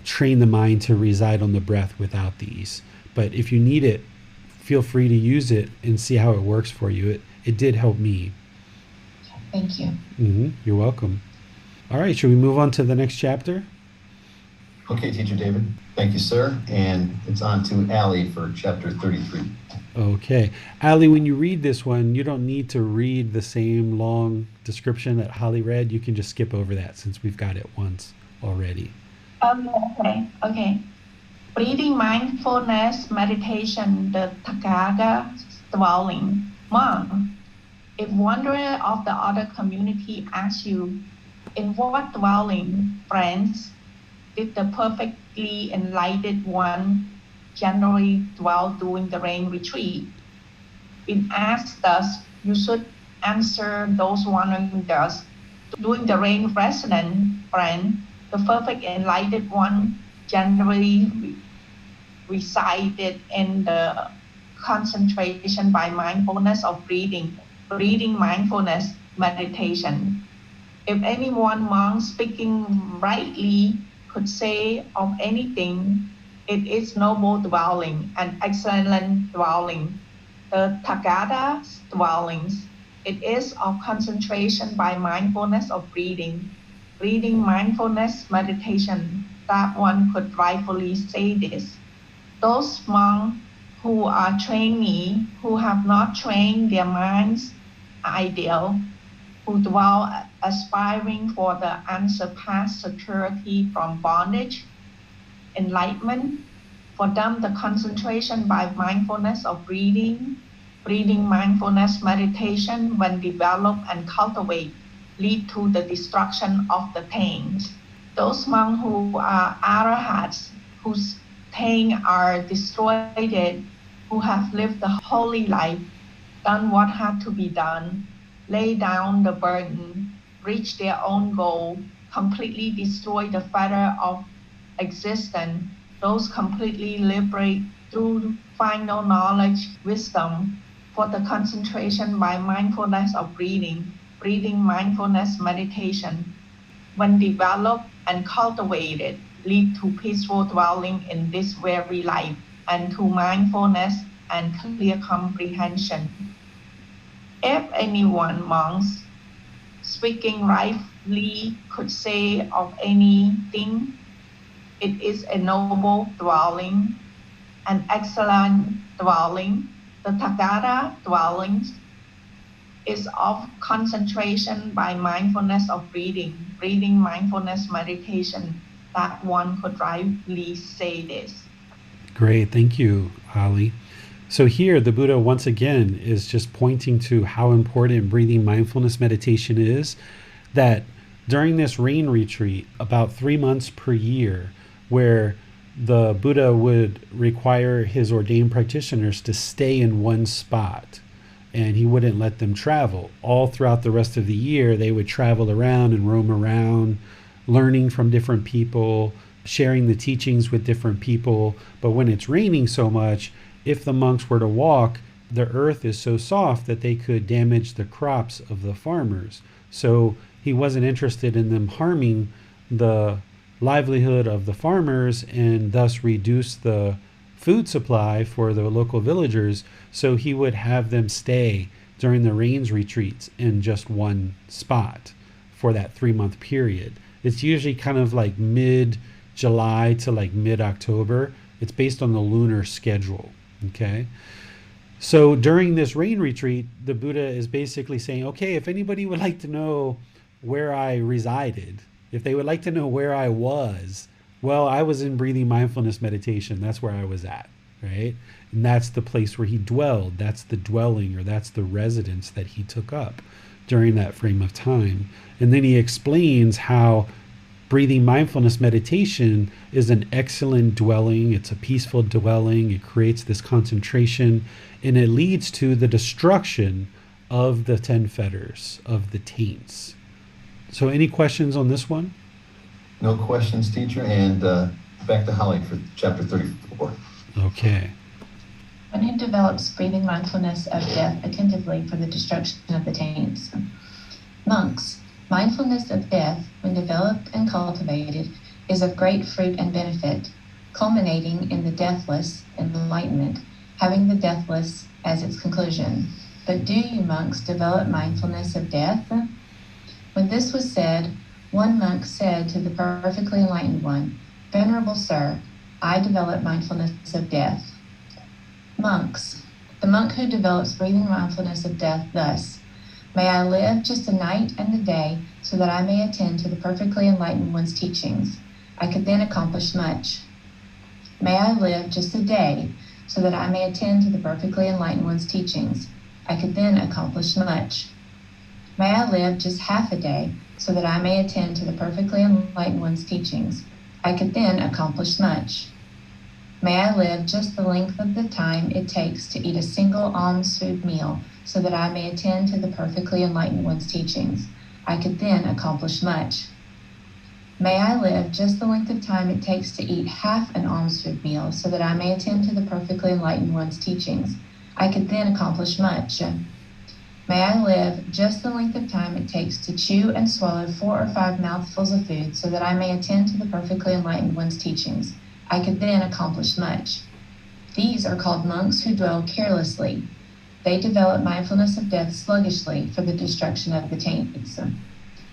train the mind to reside on the breath without these. But if you need it, feel free to use it and see how it works for you. It did help me. Thank you. You're welcome. All right, should we move on to the next chapter? Okay, Teacher David. Thank you, sir. And it's on to Allie for chapter 33. Okay. Ali, when you read this one, you don't need to read the same long description that Holly read. You can just skip over that since we've got it once already. Okay. Breathing mindfulness meditation, the Tathagata dwelling. Monk, if one of the other community asks you, in what dwelling, friends, did the perfectly enlightened one generally dwell during the rain retreat? When asked thus, you should answer those wondering thus. During the rain resident, friend, the perfect enlightened one generally resided in the concentration by mindfulness of breathing mindfulness meditation. If any one monk speaking rightly could say of anything, it is noble dwelling and excellent dwelling. The Tathagata's dwellings, it is of concentration by mindfulness of breathing mindfulness meditation, that one could rightfully say this. Those monks who are trainee, who have not trained their minds ideal, who dwell aspiring for the unsurpassed security from bondage, enlightenment, for them the concentration by mindfulness of breathing mindfulness meditation, when developed and cultivated, lead to the destruction of the taints. Those monks who are arahats, whose taints are destroyed, who have lived the holy life, done what had to be done, lay down the burden, reach their own goal, completely destroy the fetter of existence, those completely liberate through final knowledge, wisdom, for the concentration by mindfulness of breathing mindfulness meditation, when developed and cultivated, lead to peaceful dwelling in this very life and to mindfulness and clear comprehension. If anyone, monks, speaking rightly could say of anything, it is a noble dwelling, an excellent dwelling. The Tathagata dwellings is of concentration by mindfulness of breathing mindfulness meditation, that one could rightly say this. Great, thank you, Ali. So here the Buddha once again is just pointing to how important breathing mindfulness meditation is, that during this rain retreat, about 3 months per year, where the Buddha would require his ordained practitioners to stay in one spot, and he wouldn't let them travel. All throughout the rest of the year, they would travel around and roam around, learning from different people, sharing the teachings with different people. But when it's raining so much, if the monks were to walk, the earth is so soft that they could damage the crops of the farmers. So he wasn't interested in them harming the livelihood of the farmers and thus reduce the food supply for the local villagers. So he would have them stay during the rains retreats in just one spot for that 3-month period. It's usually kind of like mid July to like mid-October. It's based on the lunar schedule. Okay. So during this rain retreat, the Buddha is basically saying, okay, if anybody would like to know where I resided, if they would like to know where I was, well, I was in breathing mindfulness meditation. That's where I was at, right? And that's the place where he dwelled. That's the dwelling, or that's the residence that he took up during that frame of time. And then he explains how breathing mindfulness meditation is an excellent dwelling. It's a peaceful dwelling. It creates this concentration, and it leads to the destruction of the 10 fetters, of the taints. So any questions on this one? No questions, teacher. And back to Holly for chapter 34. Okay. One who develops breathing mindfulness of death attentively for the destruction of the taints. Monks, mindfulness of death, when developed and cultivated, is of great fruit and benefit, culminating in the deathless enlightenment, having the deathless as its conclusion. But do you, monks, develop mindfulness of death? When this was said, one monk said to the perfectly enlightened one, Venerable Sir, I develop mindfulness of death. Monks, the monk who develops breathing mindfulness of death thus, May I live just a night and a day so that I may attend to the perfectly enlightened one's teachings. I could then accomplish much. May I live just a day so that I may attend to the perfectly enlightened one's teachings. I could then accomplish much. May I live just half a day so that I may attend to the perfectly enlightened one's teachings. I could then accomplish much. May I live just the length of the time it takes to eat a single alms food meal so that I may attend to the perfectly enlightened one's teachings. I could then accomplish much. May I live just the length of time it takes to eat half an alms food meal so that I may attend to the perfectly enlightened one's teachings. I could then accomplish much. May I live just the length of time it takes to chew and swallow 4 or 5 mouthfuls of food so that I may attend to the perfectly enlightened one's teachings. I could then accomplish much. These are called monks who dwell carelessly. They develop mindfulness of death sluggishly for the destruction of the taints.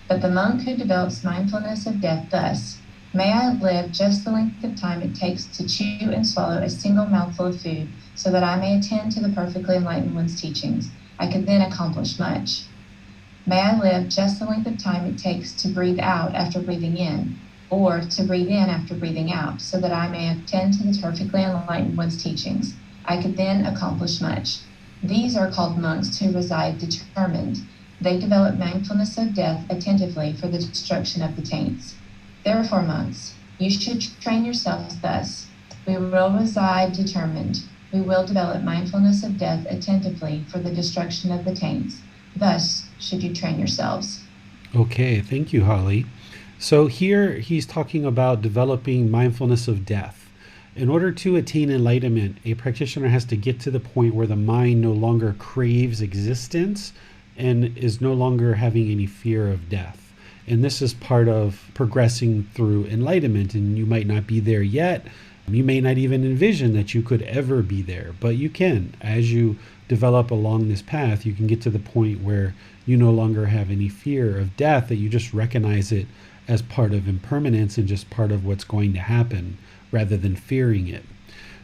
But the monk who develops mindfulness of death thus, May I live just the length of time it takes to chew and swallow a single mouthful of food so that I may attend to the perfectly enlightened one's teachings. I could then accomplish much. May I live just the length of time it takes to breathe out after breathing in, or to breathe in after breathing out, so that I may attend to the perfectly enlightened one's teachings. I could then accomplish much. These are called monks who reside determined. They develop mindfulness of death attentively for the destruction of the taints. Therefore, monks, you should train yourselves thus. We will reside determined. We will develop mindfulness of death attentively for the destruction of the taints. Thus should you train yourselves. Okay, thank you, Holly. So here he's talking about developing mindfulness of death. In order to attain enlightenment, a practitioner has to get to the point where the mind no longer craves existence and is no longer having any fear of death. And this is part of progressing through enlightenment, and you might not be there yet. You may not even envision that you could ever be there, but you can. As you develop along this path, you can get to the point where you no longer have any fear of death, that you just recognize it as part of impermanence and just part of what's going to happen, rather than fearing it.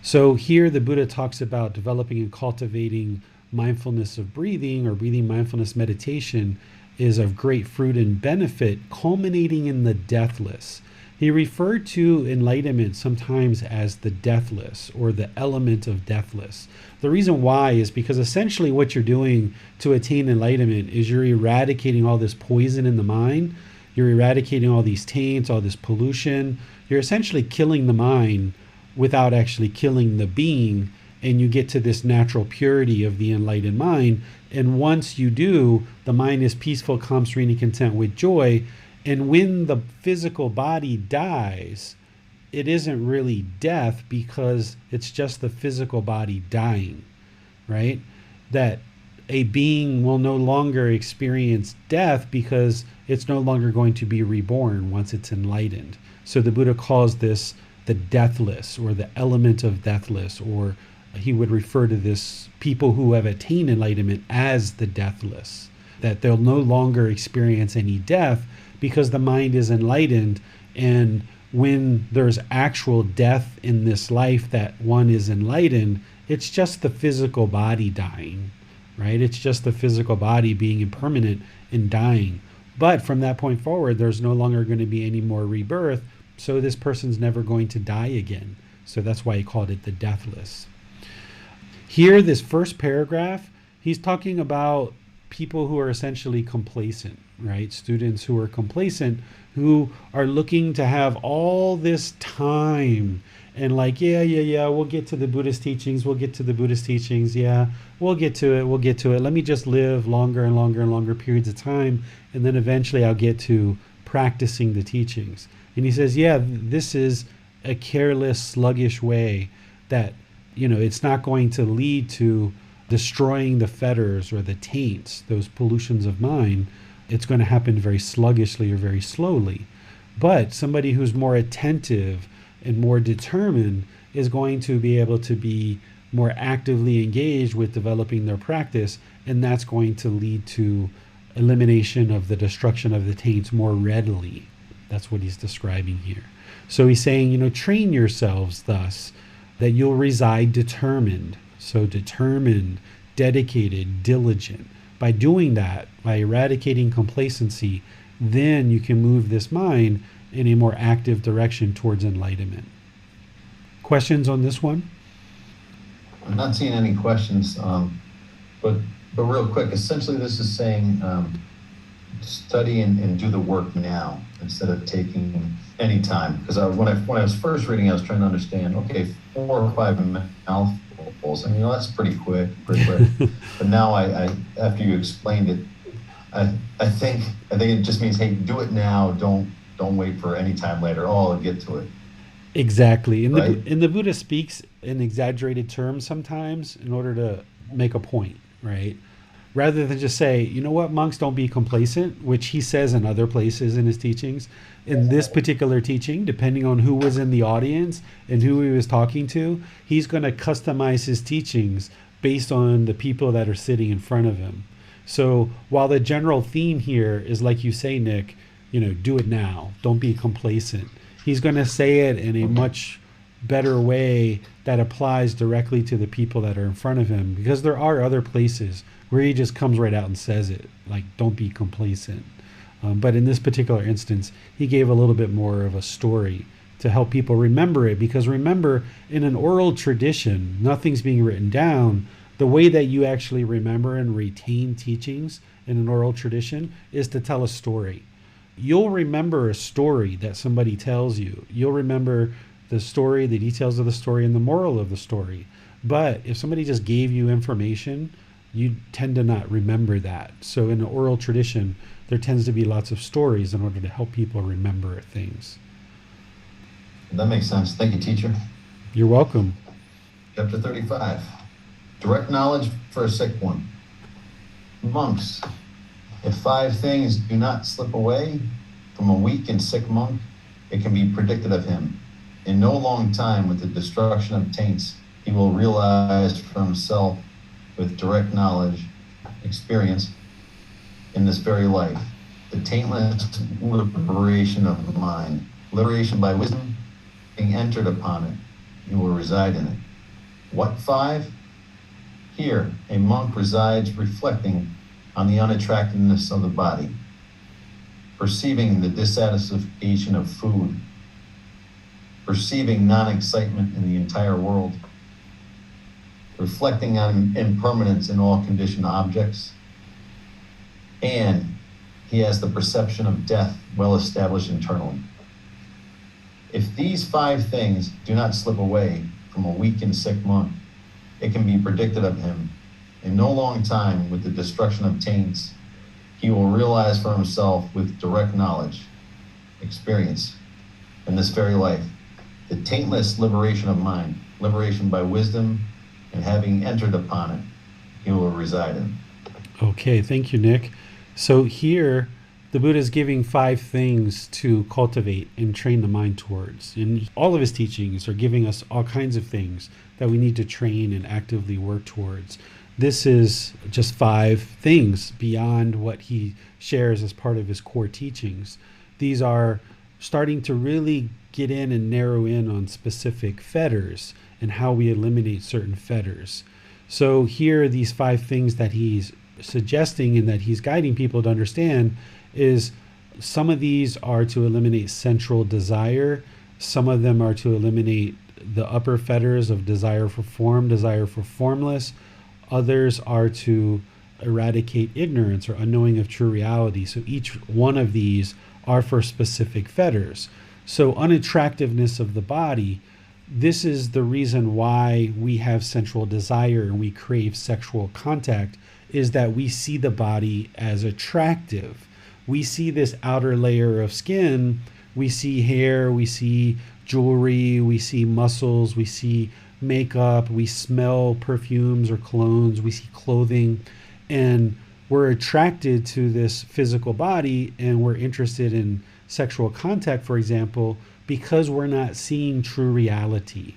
So here the Buddha talks about developing and cultivating mindfulness of breathing, or breathing mindfulness meditation, is of great fruit and benefit, culminating in the deathless. He referred to enlightenment sometimes as the deathless, or the element of deathless. The reason why is because essentially what you're doing to attain enlightenment is you're eradicating all this poison in the mind. You're eradicating all these taints, all this pollution. You're essentially killing the mind without actually killing the being, and you get to this natural purity of the enlightened mind. And once you do, the mind is peaceful, calm, serene, and content with joy. And when the physical body dies, it isn't really death, because it's just the physical body dying, right? That a being will no longer experience death because it's no longer going to be reborn once it's enlightened. So the Buddha calls this the deathless, or the element of deathless, or he would refer to this people who have attained enlightenment as the deathless, that they'll no longer experience any death because the mind is enlightened. And when there's actual death in this life that one is enlightened, it's just the physical body dying, right? It's just the physical body being impermanent and dying. But from that point forward, there's no longer going to be any more rebirth. So this person's never going to die again. So that's why he called it the deathless. Here, this first paragraph, he's talking about people who are essentially complacent, right? Students who are complacent, who are looking to have all this time and like, yeah, we'll get to the Buddhist teachings. Yeah, we'll get to it. Let me just live longer and longer periods of time. And then eventually I'll get to practicing the teachings. And he says, yeah, this is a careless, sluggish way that, it's not going to lead to destroying the fetters or the taints, those pollutions of mind. It's going to happen very sluggishly or very slowly. But somebody who's more attentive and more determined is going to be able to be more actively engaged with developing their practice, and that's going to lead to elimination of the destruction of the taints more readily. That's what he's describing here. So he's saying, train yourselves thus that you'll reside determined. So determined, dedicated, diligent. By doing that, by eradicating complacency, then you can move this mind in a more active direction towards enlightenment. Questions on this one? I'm not seeing any questions, but real quick, essentially this is saying study and do the work now instead of taking any time. Because when I was first reading, I was trying to understand, okay, 4 or 5 mouthfuls, and that's pretty quick. But now I after you explained it, I think it just means, hey, do it now. Don't wait for any time later. Oh, I'll get to it. Exactly. And right? the Buddha speaks in exaggerated terms sometimes in order to make a point, right? Rather than just say, monks, don't be complacent, which he says in other places in his teachings. In this particular teaching, depending on who was in the audience and who he was talking to, he's going to customize his teachings based on the people that are sitting in front of him. So while the general theme here is, like you say, Nick, do it now. Don't be complacent. He's going to say it in a much better way that applies directly to the people that are in front of him, because there are other places where he just comes right out and says it, like, don't be complacent. But in this particular instance, he gave a little bit more of a story to help people remember it, because remember, in an oral tradition, nothing's being written down. The way that you actually remember and retain teachings in an oral tradition is to tell a story. You'll remember a story that somebody tells you. You'll remember the story, the details of the story, and the moral of the story. But if somebody just gave you information, you tend to not remember that. So in the oral tradition, there tends to be lots of stories in order to help people remember things. That makes sense. Thank you, teacher. You're welcome. Chapter 35. Direct knowledge for a sick one. Monks, if 5 things do not slip away from a weak and sick monk, it can be predicted of him. In no long time, with the destruction of taints, he will realize for himself with direct knowledge, experience, in this very life, the taintless liberation of the mind, liberation by wisdom, being entered upon it, you will reside in it. What 5? Here, a monk resides reflecting on the unattractiveness of the body, perceiving the dissatisfaction of food, perceiving non-excitement in the entire world, reflecting on impermanence in all conditioned objects, and he has the perception of death well established internally. If these 5 things do not slip away from a weak and sick monk, it can be predicted of him. In no long time, with the destruction of taints, he will realize for himself with direct knowledge, experience, in this very life, the taintless liberation of mind, liberation by wisdom, and having entered upon it, he will reside in. Okay, thank you, Nick. So here, the Buddha is giving 5 things to cultivate and train the mind towards. And all of his teachings are giving us all kinds of things that we need to train and actively work towards. This is just 5 things beyond what he shares as part of his core teachings. These are starting to really get in and narrow in on specific fetters and how we eliminate certain fetters. So here are these 5 things that he's suggesting and that he's guiding people to understand is some of these are to eliminate sensual desire. Some of them are to eliminate the upper fetters of desire for form, desire for formless. Others are to eradicate ignorance or unknowing of true reality. So each one of these are for specific fetters. So unattractiveness of the body, this is the reason why we have sensual desire and we crave sexual contact, is that we see the body as attractive. We see this outer layer of skin, we see hair, we see jewelry, we see muscles, we see makeup, we smell perfumes or colognes, we see clothing, and we're attracted to this physical body and we're interested in sexual contact, for example, because we're not seeing true reality.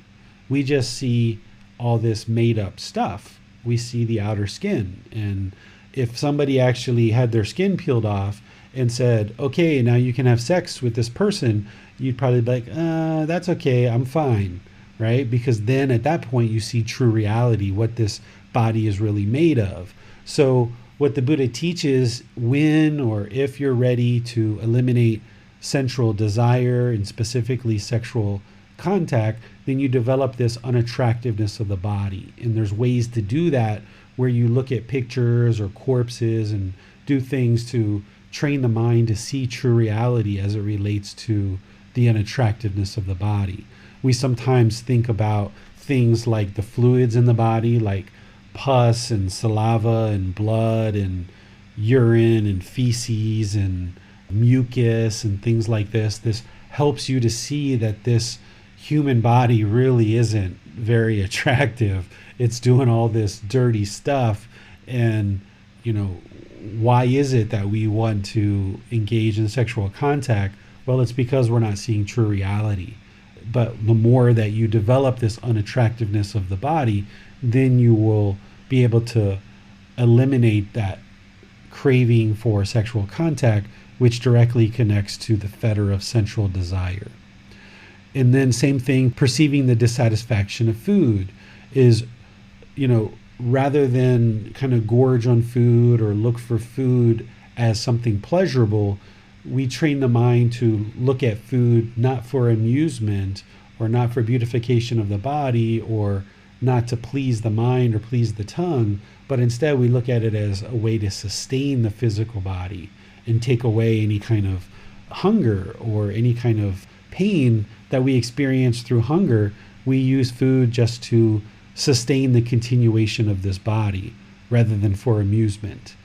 We just see all this made up stuff. We see the outer skin. And if somebody actually had their skin peeled off and said, okay, now you can have sex with this person, you'd probably be like, that's okay, I'm fine, right? Because then at that point you see true reality, what this body is really made of. So what the Buddha teaches, when or if you're ready to eliminate sensual desire and specifically sexual contact, then you develop this unattractiveness of the body. And there's ways to do that where you look at pictures or corpses and do things to train the mind to see true reality as it relates to the unattractiveness of the body. We sometimes think about things like the fluids in the body, like pus and saliva and blood and urine and feces and mucus and things like this. This helps you to see that this human body really isn't very attractive. It's doing all this dirty stuff. And, why is it that we want to engage in sexual contact? Well, it's because we're not seeing true reality. But the more that you develop this unattractiveness of the body, then you will be able to eliminate that craving for sexual contact, which directly connects to the fetter of sensual desire. And then same thing, perceiving the dissatisfaction of food is, rather than kind of gorge on food or look for food as something pleasurable, we train the mind to look at food not for amusement or not for beautification of the body or not to please the mind or please the tongue, but instead we look at it as a way to sustain the physical body and take away any kind of hunger or any kind of pain that we experience through hunger. We use food just to sustain the continuation of this body rather than for amusement.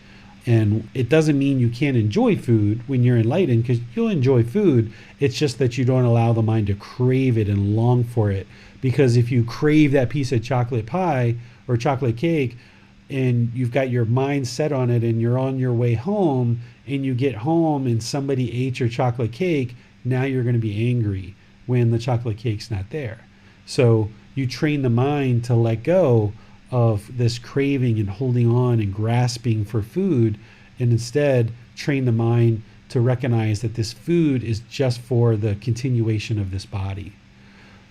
And it doesn't mean you can't enjoy food when you're enlightened, because you'll enjoy food. It's just that you don't allow the mind to crave it and long for it. Because if you crave that piece of chocolate pie or chocolate cake and you've got your mind set on it and you're on your way home and you get home and somebody ate your chocolate cake, now you're going to be angry when the chocolate cake's not there. So you train the mind to let go of this craving and holding on and grasping for food, and instead train the mind to recognize that this food is just for the continuation of this body.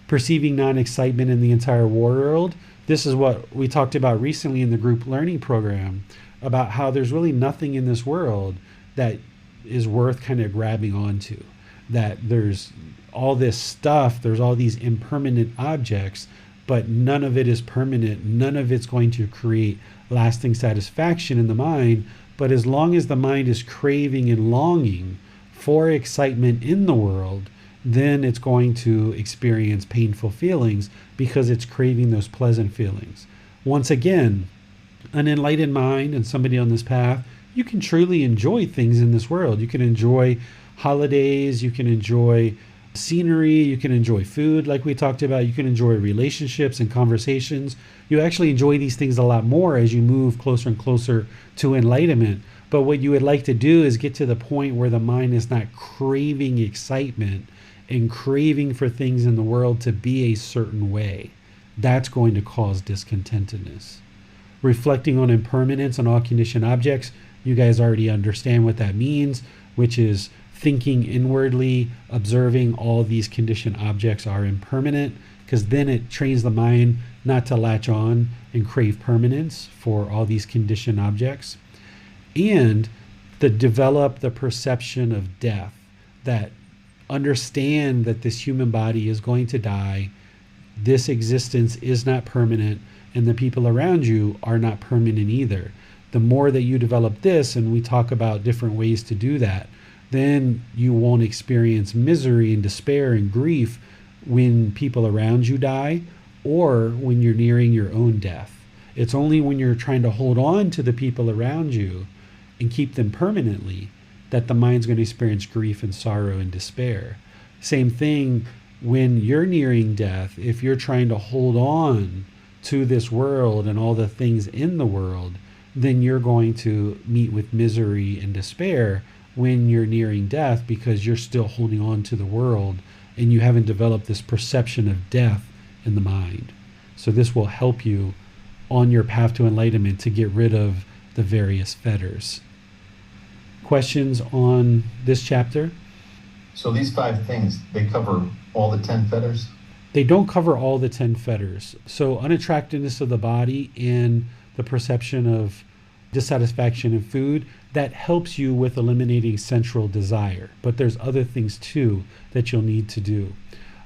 Perceiving non-excitement in the entire world. This is what we talked about recently in the group learning program, about how there's really nothing in this world that is worth kind of grabbing onto. That there's all this stuff, there's all these impermanent objects, but none of it is permanent. None of it's going to create lasting satisfaction in the mind. But as long as the mind is craving and longing for excitement in the world, then it's going to experience painful feelings because it's craving those pleasant feelings. Once again, an enlightened mind and somebody on this path, you can truly enjoy things in this world. You can enjoy holidays, you can enjoy scenery, you can enjoy food like we talked about, you can enjoy relationships and conversations. You actually enjoy these things a lot more as you move closer and closer to enlightenment. But what you would like to do is get to the point where the mind is not craving excitement and craving for things in the world to be a certain way. That's going to cause discontentedness. Reflecting on impermanence on all conditioned objects, you guys already understand what that means, which is thinking inwardly, observing all these conditioned objects are impermanent, because then it trains the mind not to latch on and crave permanence for all these conditioned objects. And to develop the perception of death, that understand that this human body is going to die, this existence is not permanent, and the people around you are not permanent either. The more that you develop this, and we talk about different ways to do that, then you won't experience misery and despair and grief when people around you die or when you're nearing your own death. It's only when you're trying to hold on to the people around you and keep them permanently that the mind's going to experience grief and sorrow and despair. Same thing when you're nearing death. If you're trying to hold on to this world and all the things in the world, then you're going to meet with misery and despair when you're nearing death, because you're still holding on to the world and you haven't developed this perception of death in the mind. So this will help you on your path to enlightenment to get rid of the various fetters. Questions on this chapter? So these 5 things, they cover all the 10 fetters? They don't cover all the 10 fetters. So unattractiveness of the body and the perception of dissatisfaction in food, that helps you with eliminating sensual desire. But there's other things too that you'll need to do.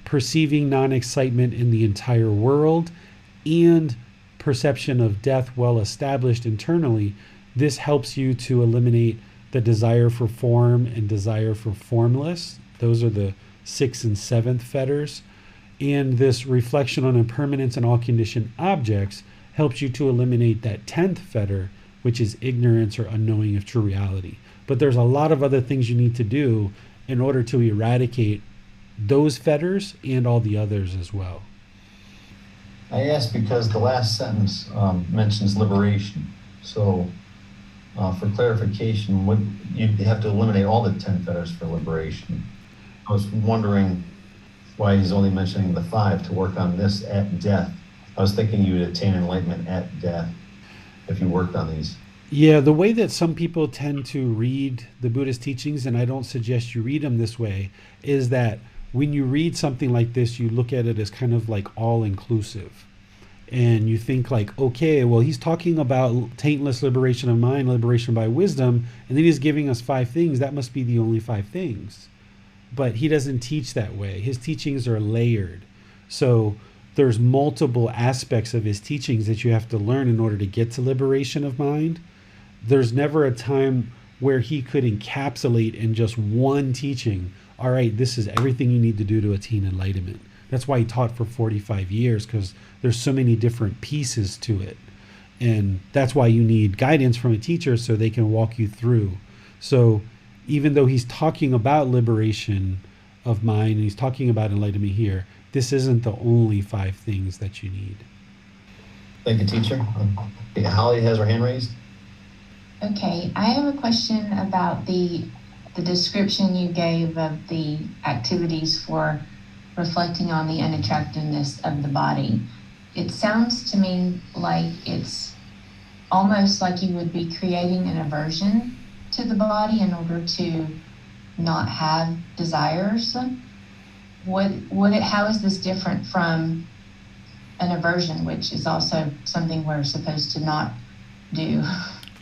Perceiving non-excitement in the entire world and perception of death well established internally, this helps you to eliminate the desire for form and desire for formless. Those are the 6th and 7th fetters. And this reflection on impermanence and all conditioned objects helps you to eliminate that 10th fetter, which is ignorance or unknowing of true reality. But there's a lot of other things you need to do in order to eradicate those fetters and all the others as well. I ask because the last sentence mentions liberation. So for clarification, you'd have to eliminate all the 10 fetters for liberation. I was wondering why he's only mentioning the 5 to work on this at death. I was thinking you would attain enlightenment at death if you worked on these. Yeah, the way that some people tend to read the Buddhist teachings, and I don't suggest you read them this way, is that when you read something like this, you look at it as kind of like all-inclusive. And you think like, okay, well, he's talking about taintless liberation of mind, liberation by wisdom, and then he's giving us 5 things. That must be the only 5 things. But he doesn't teach that way. His teachings are layered. So there's multiple aspects of his teachings that you have to learn in order to get to liberation of mind. There's never a time where he could encapsulate in just one teaching, all right, this is everything you need to do to attain enlightenment. That's why he taught for 45 years, because there's so many different pieces to it. And that's why you need guidance from a teacher so they can walk you through. So even though he's talking about liberation of mind and he's talking about enlightenment here, this isn't the only 5 things that you need. Thank you, teacher. Holly has her hand raised. Okay, I have a question about the description you gave of the activities for reflecting on the unattractiveness of the body. It sounds to me like it's almost like you would be creating an aversion to the body in order to not have desires. How is this different from an aversion, which is also something we're supposed to not do?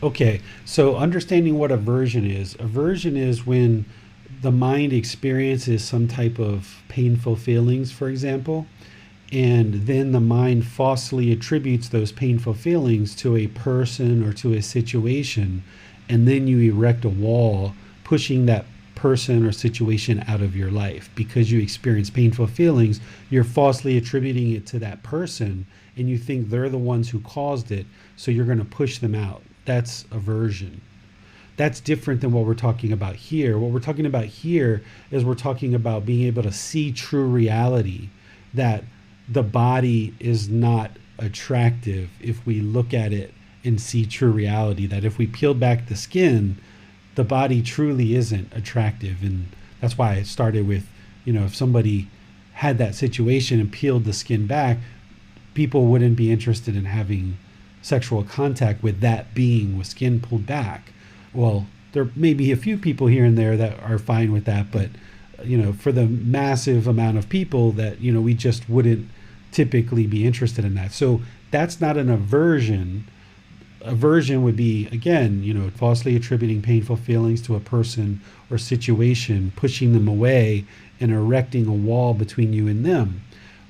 Okay, so understanding what aversion is when the mind experiences some type of painful feelings, for example, and then the mind falsely attributes those painful feelings to a person or to a situation, and then you erect a wall pushing that person or situation out of your life. Because you experience painful feelings, you're falsely attributing it to that person, and you think they're the ones who caused it, so you're going to push them out. That's aversion. That's different than what we're talking about here. What we're talking about here is we're talking about being able to see true reality, that the body is not attractive if we look at it and see true reality, that if we peel back the skin, the body truly isn't attractive. And that's why I started with, if somebody had that situation and peeled the skin back, people wouldn't be interested in having sexual contact with that being with skin pulled back. Well, There may be a few people here and there that are fine with that, but for the massive amount of people that we just wouldn't typically be interested in that. So that's not an aversion. Aversion would be, again, falsely attributing painful feelings to a person or situation, pushing them away and erecting a wall between you and them.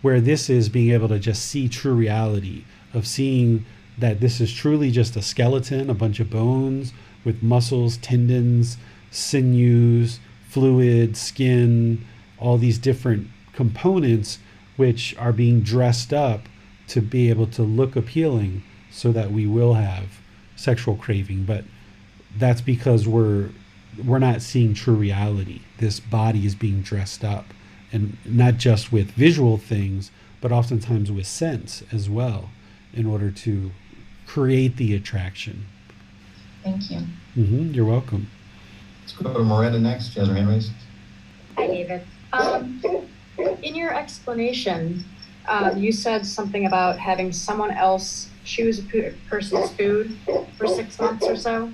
Where this is being able to just see true reality, of seeing that this is truly just a skeleton, a bunch of bones with muscles, tendons, sinews, fluid, skin, all these different components which are being dressed up to be able to look appealing so that we will have sexual craving. But that's because we're not seeing true reality. This body is being dressed up, and not just with visual things, but oftentimes with sense as well, in order to create the attraction. Thank you. You're welcome. Let's go to Miranda next. She has her hand raised. Hi, David. In your explanation, you said something about having someone else choose a person's food for 6 months or so.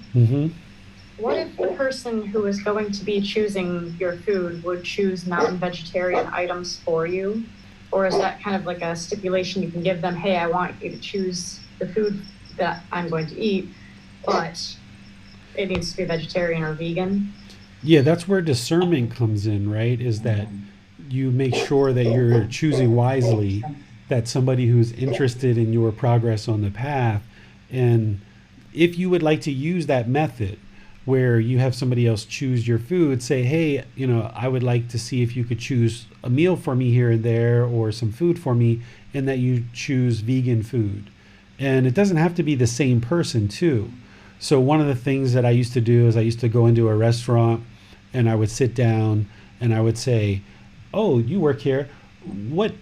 What if the person who is going to be choosing your food would choose non-vegetarian items for you? Or is that kind of like a stipulation you can give them, hey, I want you to choose the food that I'm going to eat, but it needs to be vegetarian or vegan? Yeah, that's where discernment comes in, right? Is that you make sure that you're choosing wisely, that somebody who's interested in your progress on the path. And if you would like to use that method where you have somebody else choose your food, say, hey, I would like to see if you could choose a meal for me here and there, or some food for me, and that you choose vegan food. And it doesn't have to be the same person too. So one of the things that I used to do is I used to go into a restaurant and I would sit down and I would say, oh, you work here. What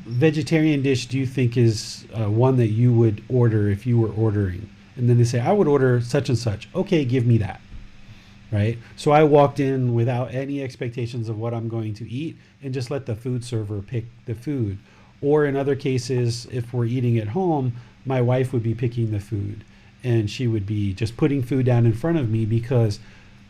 vegetarian dish do you think is one that you would order if you were ordering? And then they say, I would order such and such. Okay, give me that. Right? So I walked in without any expectations of what I'm going to eat and just let the food server pick the food. Or in other cases, if we're eating at home, my wife would be picking the food, and she would be just putting food down in front of me, because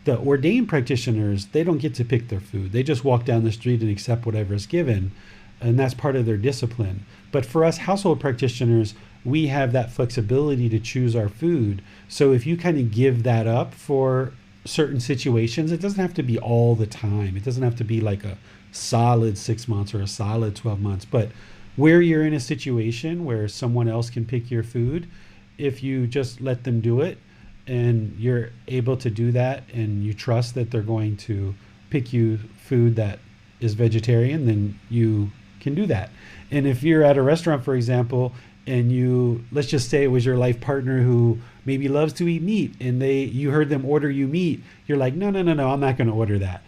the ordained practitioners, they don't get to pick their food. They just walk down the street and accept whatever is given, and that's part of their discipline. But for us household practitioners, we have that flexibility to choose our food. So if you kind of give that up for certain situations, it doesn't have to be all the time. It doesn't have to be like a solid 6 months or a solid 12 months. But where you're in a situation where someone else can pick your food, if you just let them do it and you're able to do that, and you trust that they're going to pick you food that is vegetarian, then you can do that. And if you're at a restaurant, for example, and let's just say it was your life partner who maybe loves to eat meat, and you heard them order you meat, you're like, no, I'm not going to order that.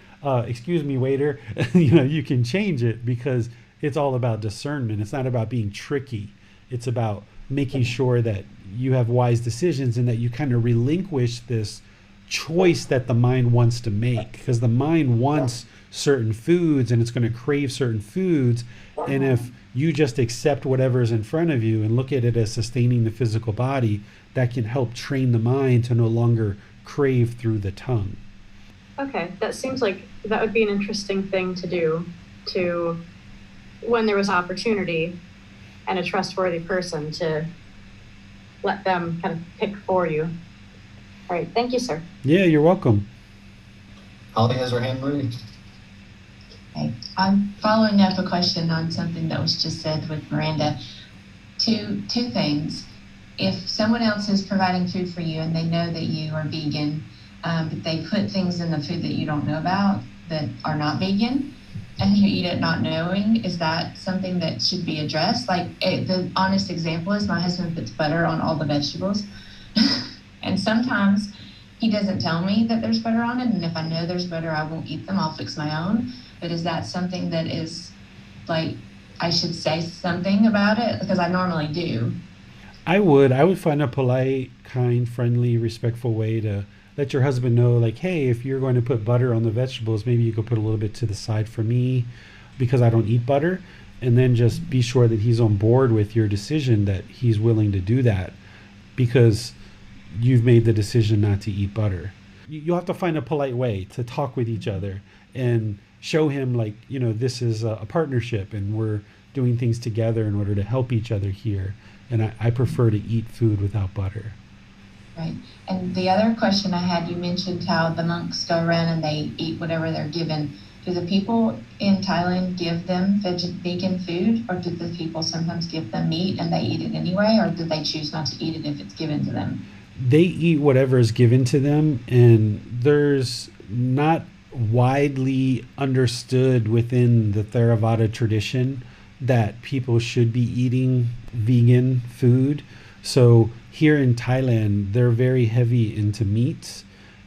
Excuse me, waiter. You can change it, because it's all about discernment. It's not about being tricky. It's about making sure that you have wise decisions, and that you kind of relinquish this choice that the mind wants to make, because the mind wants certain foods and it's going to crave certain foods. And if you just accept whatever is in front of you and look at it as sustaining the physical body, that can help train the mind to no longer crave through the tongue. Okay, that seems like that would be an interesting thing to do, to, when there was opportunity and a trustworthy person, to let them kind of pick for you. All right, thank you, sir. Yeah, you're welcome. Holly has her hand raised. Okay. I'm following up a question on something that was just said with Miranda. Two things. If someone else is providing food for you and they know that you are vegan, but they put things in the food that you don't know about that are not vegan, and you eat it not knowing, is that something that should be addressed? The honest example is my husband puts butter on all the vegetables. And sometimes he doesn't tell me that there's butter on it, and if I know there's butter, I won't eat them. I'll fix my own. But is that something that is, I should say something about it? Because I normally do. I would find a polite, kind, friendly, respectful way to let your husband know, hey, if you're going to put butter on the vegetables, maybe you could put a little bit to the side for me, because I don't eat butter. And then just be sure that he's on board with your decision, that he's willing to do that, because you've made the decision not to eat butter. you have to find a polite way to talk with each other and show him, like, this is a partnership and we're doing things together in order to help each other here. And I prefer to eat food without butter. Right. And the other question I had, you mentioned how the monks go around and they eat whatever they're given. Do the people in Thailand give them vegan food, or do the people sometimes give them meat and they eat it anyway, or do they choose not to eat it if it's given to them? They eat whatever is given to them, and there's not widely understood within the Theravada tradition that people should be eating vegan food. So here in Thailand, they're very heavy into meats,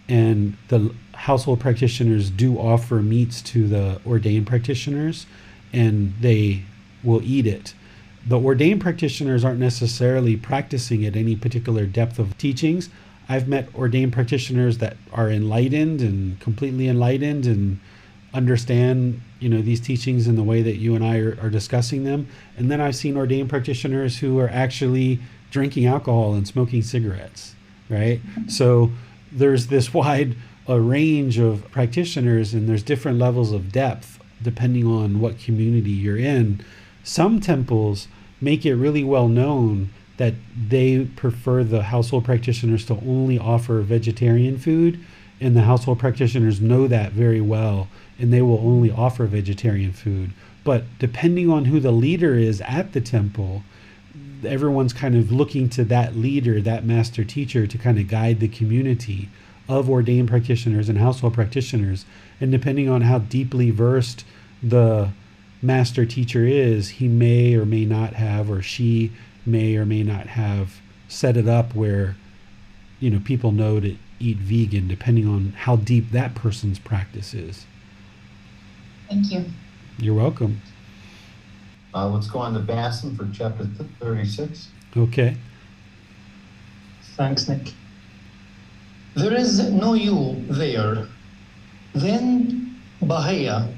and the household practitioners do offer meats to the ordained practitioners, and they will eat it. The ordained practitioners aren't necessarily practicing at any particular depth of teachings. I've met ordained practitioners that are enlightened and completely enlightened and understand, these teachings in the way that you and I are discussing them. And then I've seen ordained practitioners who are actually drinking alcohol and smoking cigarettes, right? So there's this wide range of practitioners, and there's different levels of depth depending on what community you're in. Some temples make it really well known that they prefer the household practitioners to only offer vegetarian food, and the household practitioners know that very well, and they will only offer vegetarian food. But depending on who the leader is at the temple, everyone's kind of looking to that leader, that master teacher, to kind of guide the community of ordained practitioners and household practitioners. And depending on how deeply versed the master teacher is, he may or may not have, or she may or may not have set it up where, people know to eat vegan, depending on how deep that person's practice is. Thank you. You're welcome. Let's go on to Bassam for chapter 36. Okay. Thanks, Nick. There is no you there. Then, Bahaya,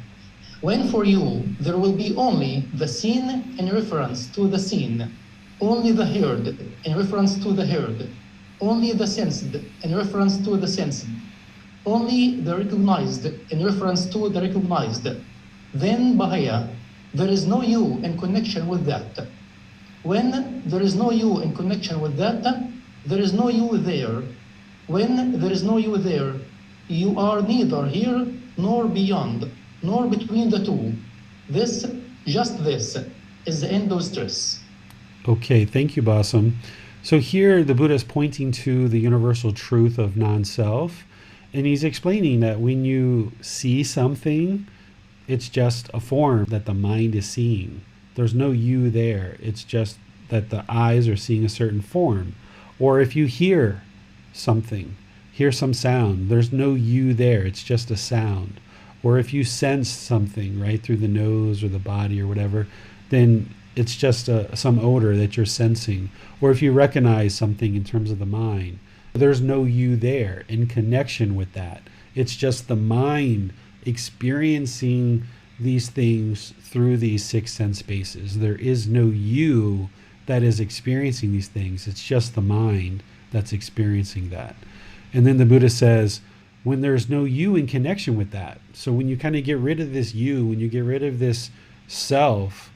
when for you there will be only the seen in reference to the seen, only the heard in reference to the heard, only the sensed in reference to the sensed, only the recognized in reference to the recognized. Then, Bahaya, there is no you in connection with that. When there is no you in connection with that, there is no you there. When there is no you there, you are neither here nor beyond, nor between the two. This, just this, is the end of stress. Okay, thank you, Basam. So here the Buddha is pointing to the universal truth of non-self, and he's explaining that when you see something, it's just a form that the mind is seeing. There's no you there. It's just that the eyes are seeing a certain form. Or if you hear something, hear some sound, there's no you there. It's just a sound. Or if you sense something, right, through the nose or the body or whatever, then it's just some odor that you're sensing. Or if you recognize something in terms of the mind, there's no you there in connection with that. It's just the mind experiencing these things through these six sense spaces. There is no you that is experiencing these things. It's just the mind that's experiencing that. And then the Buddha says, when there's no you in connection with that, so when you kind of get rid of this you, when you get rid of this self,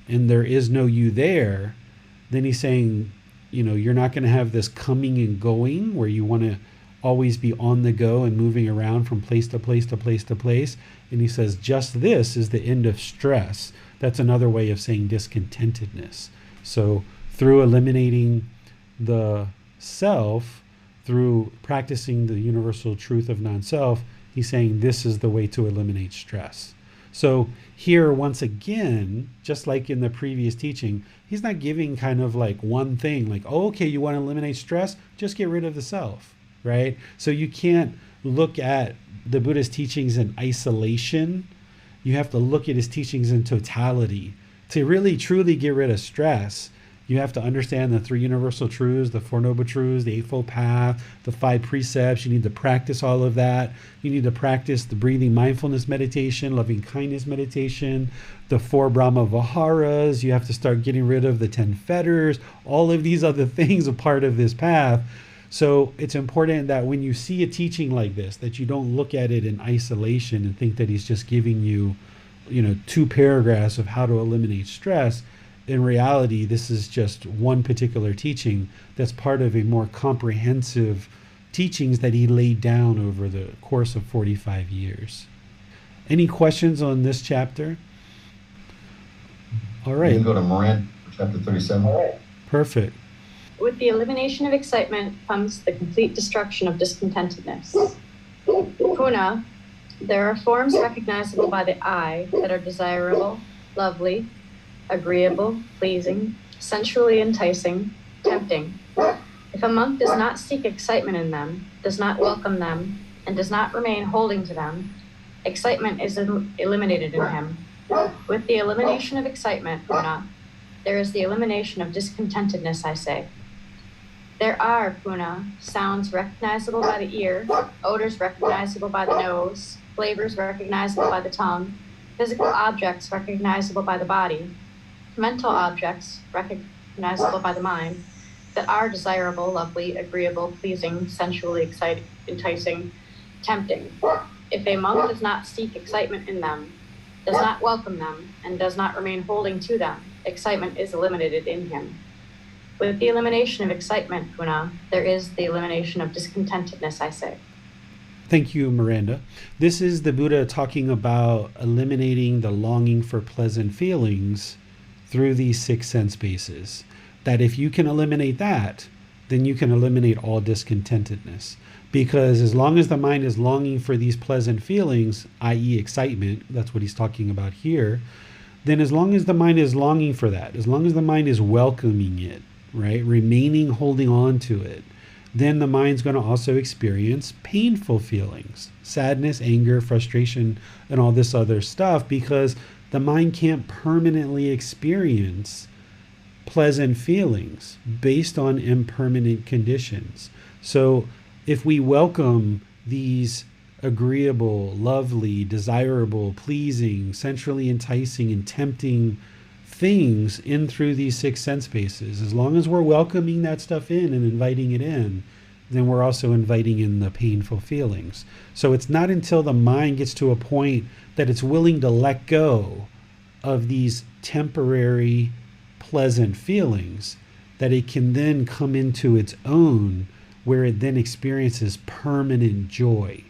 and there is no you there, then he's saying, you're not going to have this coming and going where you want to always be on the go and moving around from place to place to place to place. And he says, just this is the end of stress. That's another way of saying discontentedness. So through eliminating the self, through practicing the universal truth of non-self, he's saying this is the way to eliminate stress. So here, once again, just like in the previous teaching, he's not giving kind of like one thing, like, oh, okay, you want to eliminate stress? Just get rid of the self, right? So you can't look at the Buddha's teachings in isolation. You have to look at his teachings in totality. To really, truly get rid of stress, you have to understand the three universal truths, the Four Noble Truths, the Eightfold Path, the 5 precepts. You need to practice all of that. You need to practice the breathing mindfulness meditation, loving kindness meditation, the 4 Brahma Viharas. You have to start getting rid of the 10 fetters. All of these other things are part of this path So it's important that when you see a teaching like this, that you don't look at it in isolation and think that he's just giving you, 2 paragraphs of how to eliminate stress. In reality, this is just one particular teaching that's part of a more comprehensive teachings that he laid down over the course of 45 years. Any questions on this chapter? All right. You can go to Miranda, chapter 37. Perfect. With the elimination of excitement comes the complete destruction of discontentedness. Puna, there are forms recognizable by the eye that are desirable, lovely, agreeable, pleasing, sensually enticing, tempting. If a monk does not seek excitement in them, does not welcome them, and does not remain holding to them, excitement is eliminated in him. With the elimination of excitement, Puna, there is the elimination of discontentedness, I say. There are, Puna, sounds recognizable by the ear, odors recognizable by the nose, flavors recognizable by the tongue, physical objects recognizable by the body, mental objects recognizable by the mind, that are desirable, lovely, agreeable, pleasing, sensually enticing, tempting. If a monk does not seek excitement in them, does not welcome them, and does not remain holding to them, excitement is eliminated in him. With the elimination of excitement, Puna, there is the elimination of discontentedness, I say. Thank you, Miranda. This is the Buddha talking about eliminating the longing for pleasant feelings through these 6 sense bases. That if you can eliminate that, then you can eliminate all discontentedness. Because as long as the mind is longing for these pleasant feelings, i.e. excitement, that's what he's talking about here, then as long as the mind is longing for that, as long as the mind is welcoming it, right, remaining holding on to it, then the mind's going to also experience painful feelings, sadness, anger, frustration, and all this other stuff, because the mind can't permanently experience pleasant feelings based on impermanent conditions. So if we welcome these agreeable, lovely, desirable, pleasing, sensually enticing, and tempting things in through these 6 sense bases, as long as we're welcoming that stuff in and inviting it in, then we're also inviting in the painful feelings. So it's not until the mind gets to a point that it's willing to let go of these temporary pleasant feelings that it can then come into its own, where it then experiences permanent joy.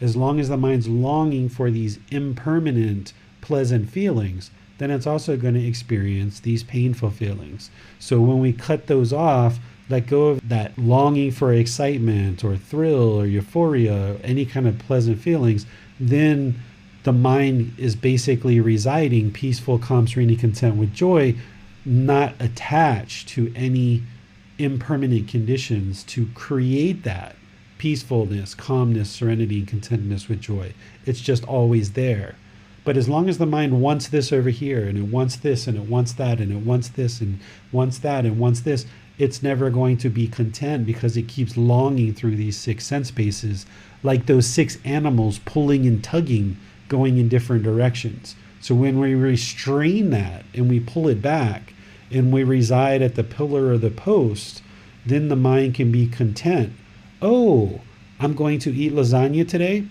As long as the mind's longing for these impermanent pleasant feelings, then it's also going to experience these painful feelings. So when we cut those off, let go of that longing for excitement or thrill or euphoria, any kind of pleasant feelings, then the mind is basically residing peaceful, calm, serene, content with joy, not attached to any impermanent conditions to create that peacefulness, calmness, serenity, and contentedness with joy. It's just always there. But as long as the mind wants this over here, and it wants this, and it wants that, and it wants this, and wants that, and wants this, it's never going to be content, because it keeps longing through these 6 sense bases, like those 6 animals pulling and tugging, going in different directions. So when we restrain that, and we pull it back, and we reside at the pillar or the post, then the mind can be content. Oh, I'm going to eat lasagna today.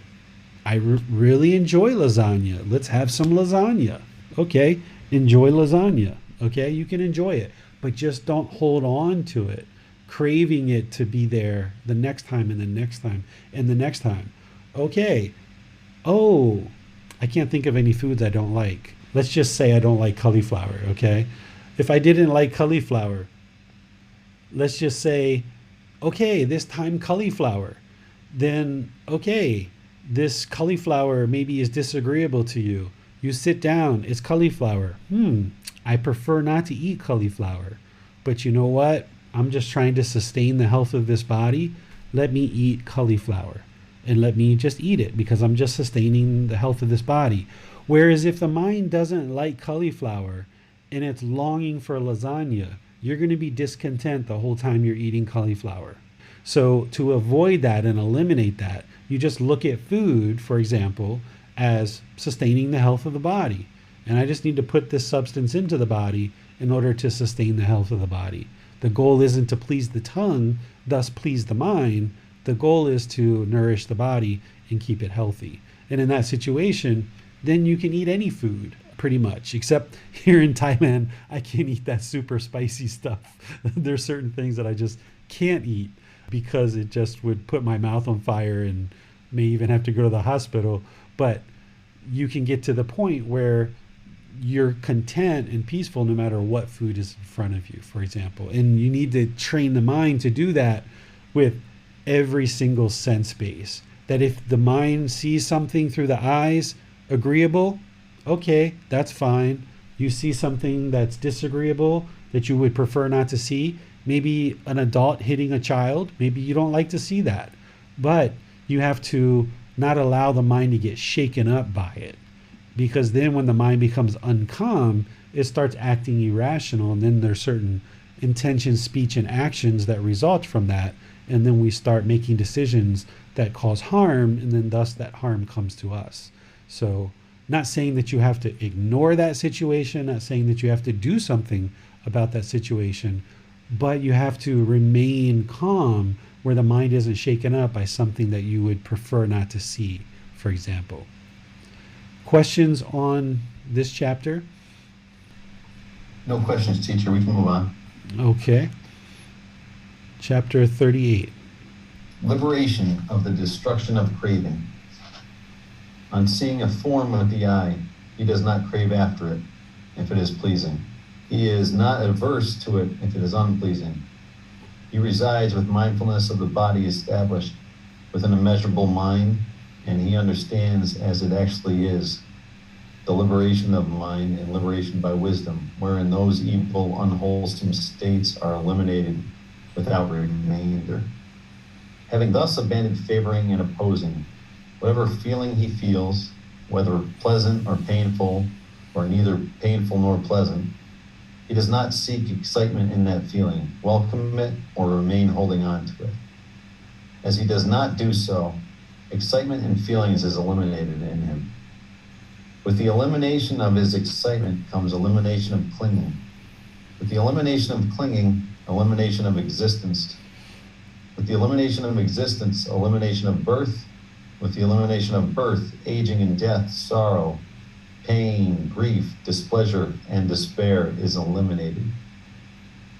I really enjoy lasagna. Let's have some lasagna. Okay, enjoy lasagna. Okay, you can enjoy it, but just don't hold on to it, craving it to be there the next time and the next time and the next time. Okay, oh, I can't think of any foods I don't like. Let's just say I don't like cauliflower, okay? If I didn't like cauliflower, let's just say, okay, this time cauliflower. Then, okay, this cauliflower maybe is disagreeable to you. You sit down, it's cauliflower. I prefer not to eat cauliflower. But you know what? I'm just trying to sustain the health of this body. Let me eat cauliflower. And let me just eat it, because I'm just sustaining the health of this body. Whereas if the mind doesn't like cauliflower and it's longing for lasagna, you're going to be discontent the whole time you're eating cauliflower. So to avoid that and eliminate that, you just look at food, for example, as sustaining the health of the body. And I just need to put this substance into the body in order to sustain the health of the body. The goal isn't to please the tongue, thus please the mind. The goal is to nourish the body and keep it healthy. And in that situation, then you can eat any food pretty much, except here in Thailand, I can't eat that super spicy stuff. There's certain things that I just can't eat because it just would put my mouth on fire and may even have to go to the hospital. But you can get to the point where you're content and peaceful no matter what food is in front of you, for example. And you need to train the mind to do that with every single sense base. That if the mind sees something through the eyes, agreeable, okay, that's fine. You see something that's disagreeable that you would prefer not to see, maybe an adult hitting a child, maybe you don't like to see that. But you have to not allow the mind to get shaken up by it. Because then when the mind becomes uncalm, it starts acting irrational, and then there's certain intentions, speech, and actions that result from that. And then we start making decisions that cause harm, and then thus that harm comes to us. So not saying that you have to ignore that situation, not saying that you have to do something about that situation, but you have to remain calm where the mind isn't shaken up by something that you would prefer not to see, for example. Questions on this chapter? No questions, teacher. We can move on. Okay. Chapter 38. Liberation of the destruction of craving. On seeing a form with the eye, he does not crave after it, if it is pleasing. He is not averse to it if it is unpleasing. He resides with mindfulness of the body established with an immeasurable mind, and he understands as it actually is the liberation of mind and liberation by wisdom, wherein those evil, unwholesome states are eliminated without remainder. Having thus abandoned favoring and opposing, whatever feeling he feels, whether pleasant or painful, or neither painful nor pleasant, he does not seek excitement in that feeling, welcome it, or remain holding on to it. As he does not do so, excitement in feelings is eliminated in him. With the elimination of his excitement comes elimination of clinging. With the elimination of clinging, elimination of existence. With the elimination of existence, elimination of birth. With the elimination of birth, aging and death, sorrow, pain, grief, displeasure, and despair is eliminated.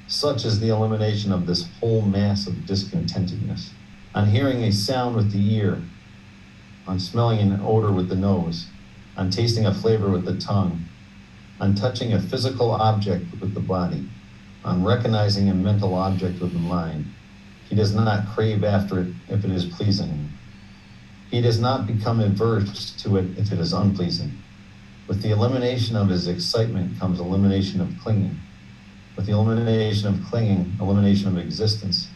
Such is the elimination of this whole mass of discontentedness. On hearing a sound with the ear, on smelling an odor with the nose, on tasting a flavor with the tongue, on touching a physical object with the body, on recognizing a mental object with the mind, he does not crave after it if it is pleasing. He does not become averse to it if it is unpleasing. With the elimination of his excitement comes elimination of clinging. With the elimination of clinging, elimination of existence.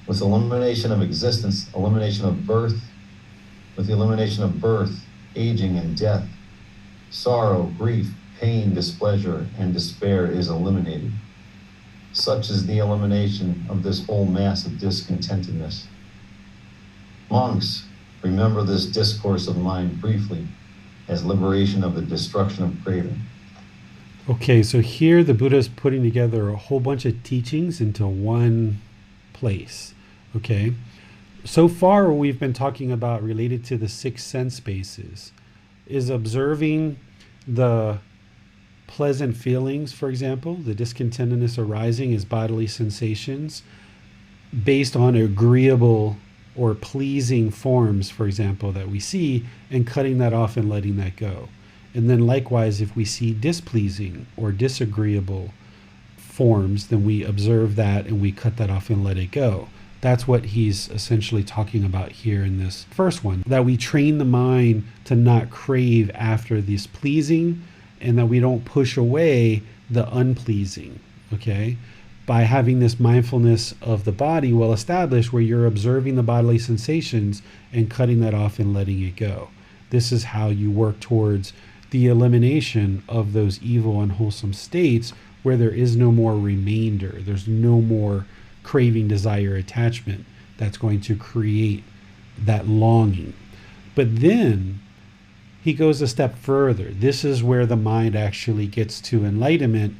With elimination of existence, elimination of birth. With the elimination of birth, aging and death. Sorrow, grief, pain, displeasure, and despair is eliminated. Such is the elimination of this whole mass of discontentedness. Monks, remember this discourse of mine briefly as liberation of the destruction of craving. Okay, so here the Buddha is putting together a whole bunch of teachings into one place. Okay, so far we've been talking about related to the 6 sense spaces is observing the pleasant feelings, for example, the discontentedness arising as bodily sensations based on agreeable or pleasing forms, for example, that we see, and cutting that off and letting that go. And then likewise, if we see displeasing or disagreeable forms, then we observe that and we cut that off and let it go. That's what he's essentially talking about here in this first one, that we train the mind to not crave after this pleasing and that we don't push away the unpleasing, okay? By having this mindfulness of the body well established where you're observing the bodily sensations and cutting that off and letting it go. This is how you work towards the elimination of those evil, unwholesome states where there is no more remainder. There's no more craving, desire, attachment that's going to create that longing. But then he goes a step further. This is where the mind actually gets to enlightenment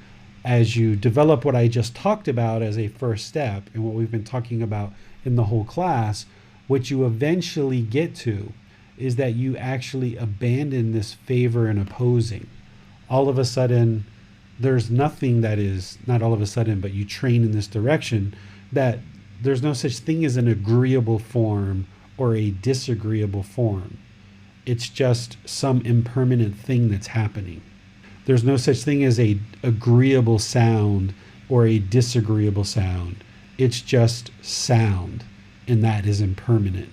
as you develop what I just talked about as a first step and what we've been talking about in the whole class, what you eventually get to is that you actually abandon this favor and opposing. All of a sudden, there's nothing that is, not all of a sudden, but you train in this direction, that there's no such thing as an agreeable form or a disagreeable form. It's just some impermanent thing that's happening. There's no such thing as a agreeable sound or a disagreeable sound. It's just sound, and that is impermanent.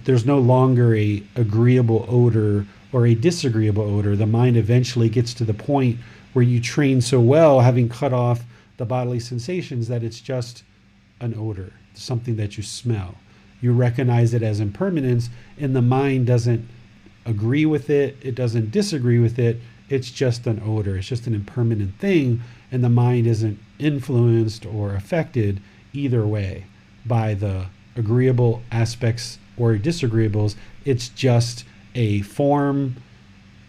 There's no longer a agreeable odor or a disagreeable odor. The mind eventually gets to the point where you train so well, having cut off the bodily sensations, that it's just an odor, something that you smell. You recognize it as impermanence, and the mind doesn't agree with it, it doesn't disagree with it. It's just an odor, it's just an impermanent thing, and the mind isn't influenced or affected either way by the agreeable aspects or disagreeables. It's just a form,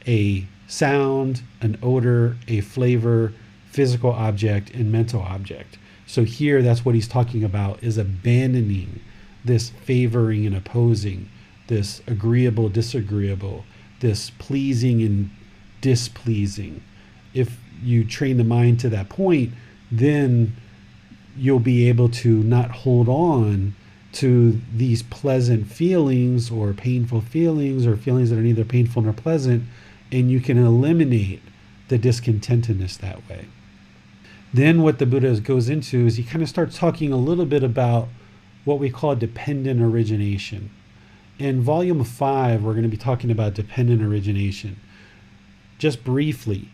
a sound, an odor, a flavor, physical object, and mental object. So here, that's what he's talking about, is abandoning this favoring and opposing, this agreeable, disagreeable, this pleasing and displeasing. If you train the mind to that point, then you'll be able to not hold on to these pleasant feelings or painful feelings or feelings that are neither painful nor pleasant, and you can eliminate the discontentedness that way. Then what the Buddha goes into is he kind of starts talking a little bit about what we call dependent origination. In volume 5, we're going to be talking about dependent origination. Just briefly,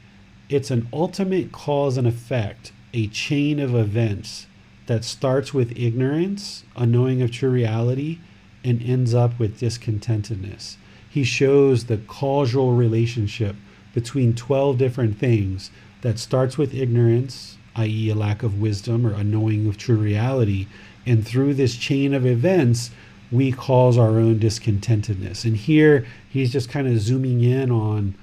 it's an ultimate cause and effect, a chain of events that starts with ignorance, a knowing of true reality, and ends up with discontentedness. He shows the causal relationship between 12 different things that starts with ignorance, i.e. a lack of wisdom or a knowing of true reality, and through this chain of events, we cause our own discontentedness. And here he's just kind of zooming in on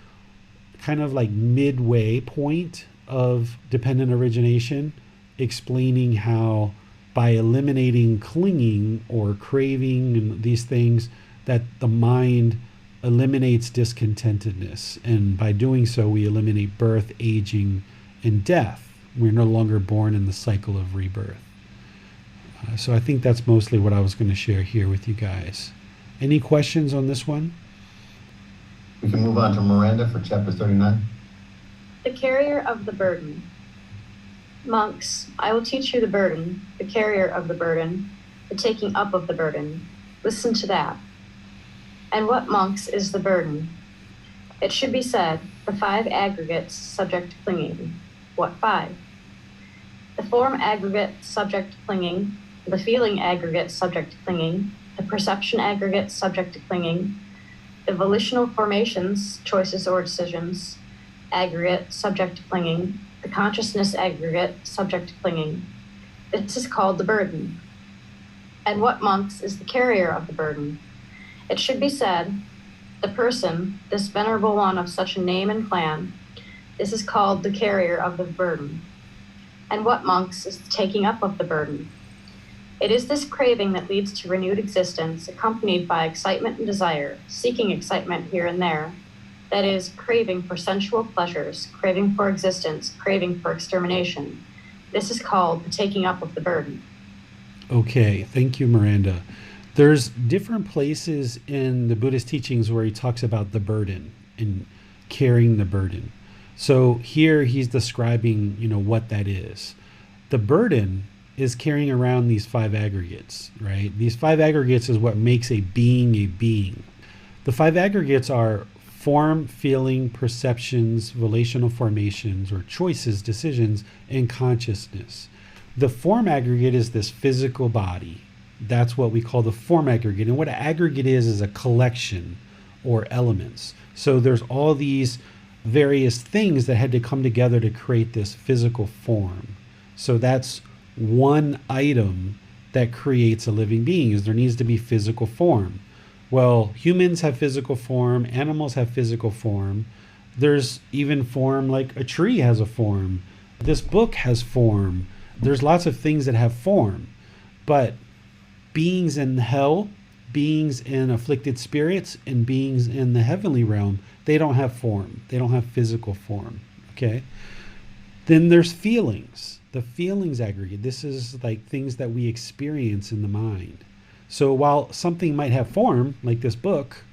kind of like midway point of dependent origination, explaining how by eliminating clinging or craving and these things, that the mind eliminates discontentedness. And by doing so, we eliminate birth, aging, and death. We're no longer born in the cycle of rebirth. So I think that's mostly what I was going to share here with you guys. Any questions on this one? We can move on to Miranda for chapter 39. The carrier of the burden. Monks, I will teach you the burden, the carrier of the burden, the taking up of the burden. Listen to that. And what, monks, is the burden? It should be said, the 5 aggregates subject to clinging. What 5? The form aggregate subject to clinging, the feeling aggregate subject to clinging, the perception aggregate subject to clinging, the volitional formations, choices or decisions, aggregate subject to clinging, the consciousness aggregate subject to clinging. This is called the burden. And what, monks, is the carrier of the burden? It should be said, the person, this venerable one of such a name and clan, this is called the carrier of the burden. And what, monks, is the taking up of the burden? It is this craving that leads to renewed existence, accompanied by excitement and desire, seeking excitement here and there. That is, craving for sensual pleasures, craving for existence, craving for extermination. This is called the taking up of the burden. Okay, thank you, Miranda. There's different places in the Buddhist teachings where he talks about the burden and carrying the burden. So here he's describing, what that is. The burden is carrying around these 5 aggregates, right? These 5 aggregates is what makes a being a being. The 5 aggregates are form, feeling, perceptions, relational formations, or choices, decisions, and consciousness. The form aggregate is this physical body. That's what we call the form aggregate. And what an aggregate is a collection or elements. So there's all these various things that had to come together to create this physical form. So that's one item that creates a living being, is there needs to be physical form. Well, humans have physical form, animals have physical form. There's even form, like a tree has a form. This book has form. There's lots of things that have form, but beings in hell, beings in afflicted spirits, and beings in the heavenly realm, they don't have form. They don't have physical form. Okay? Then there's feelings. The feelings aggregate. This is like things that we experience in the mind. So while something might have form, like this book,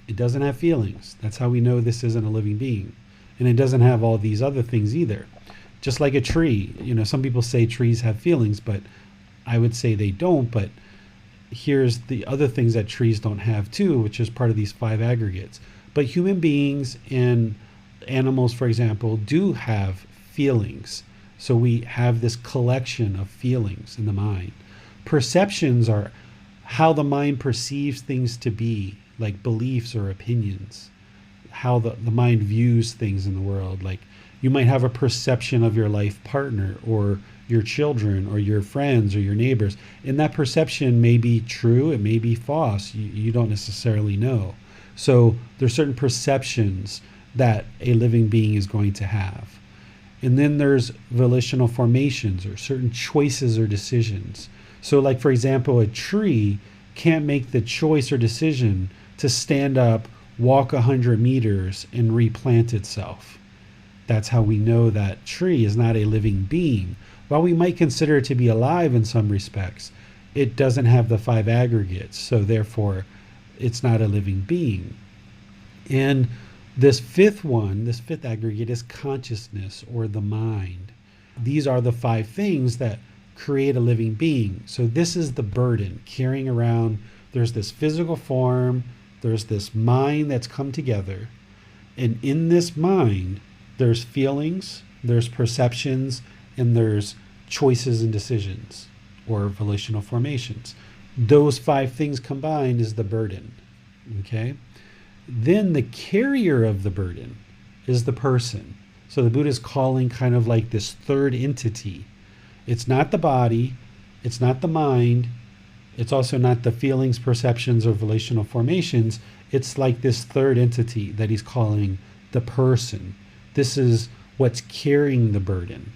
it doesn't have feelings. That's how we know this isn't a living being. And it doesn't have all these other things either. Just like a tree. Some people say trees have feelings, but I would say they don't. But here's the other things that trees don't have too, which is part of these 5 aggregates. But human beings and animals, for example, do have feelings. So we have this collection of feelings in the mind. Perceptions are how the mind perceives things to be, like beliefs or opinions. How the mind views things in the world. Like you might have a perception of your life partner or your children or your friends or your neighbors. And that perception may be true, it may be false. You don't necessarily know. So there's certain perceptions that a living being is going to have. And then there's volitional formations or certain choices or decisions. So like, for example, a tree can't make the choice or decision to stand up, walk 100 meters, and replant itself. That's how we know that tree is not a living being. While we might consider it to be alive in some respects, it doesn't have the 5 aggregates, so therefore it's not a living being. And this fifth aggregate is consciousness or the mind. These are the 5 things that create a living being. So this is the burden, carrying around, there's this physical form, there's this mind that's come together, and in this mind, there's feelings, there's perceptions, and there's choices and decisions, or volitional formations. Those 5 things combined is the burden, okay? Then the carrier of the burden is the person. So the Buddha is calling kind of like this third entity. It's not the body, it's not the mind, it's also not the feelings, perceptions, or volitional formations. It's like this third entity that he's calling the person. This is what's carrying the burden.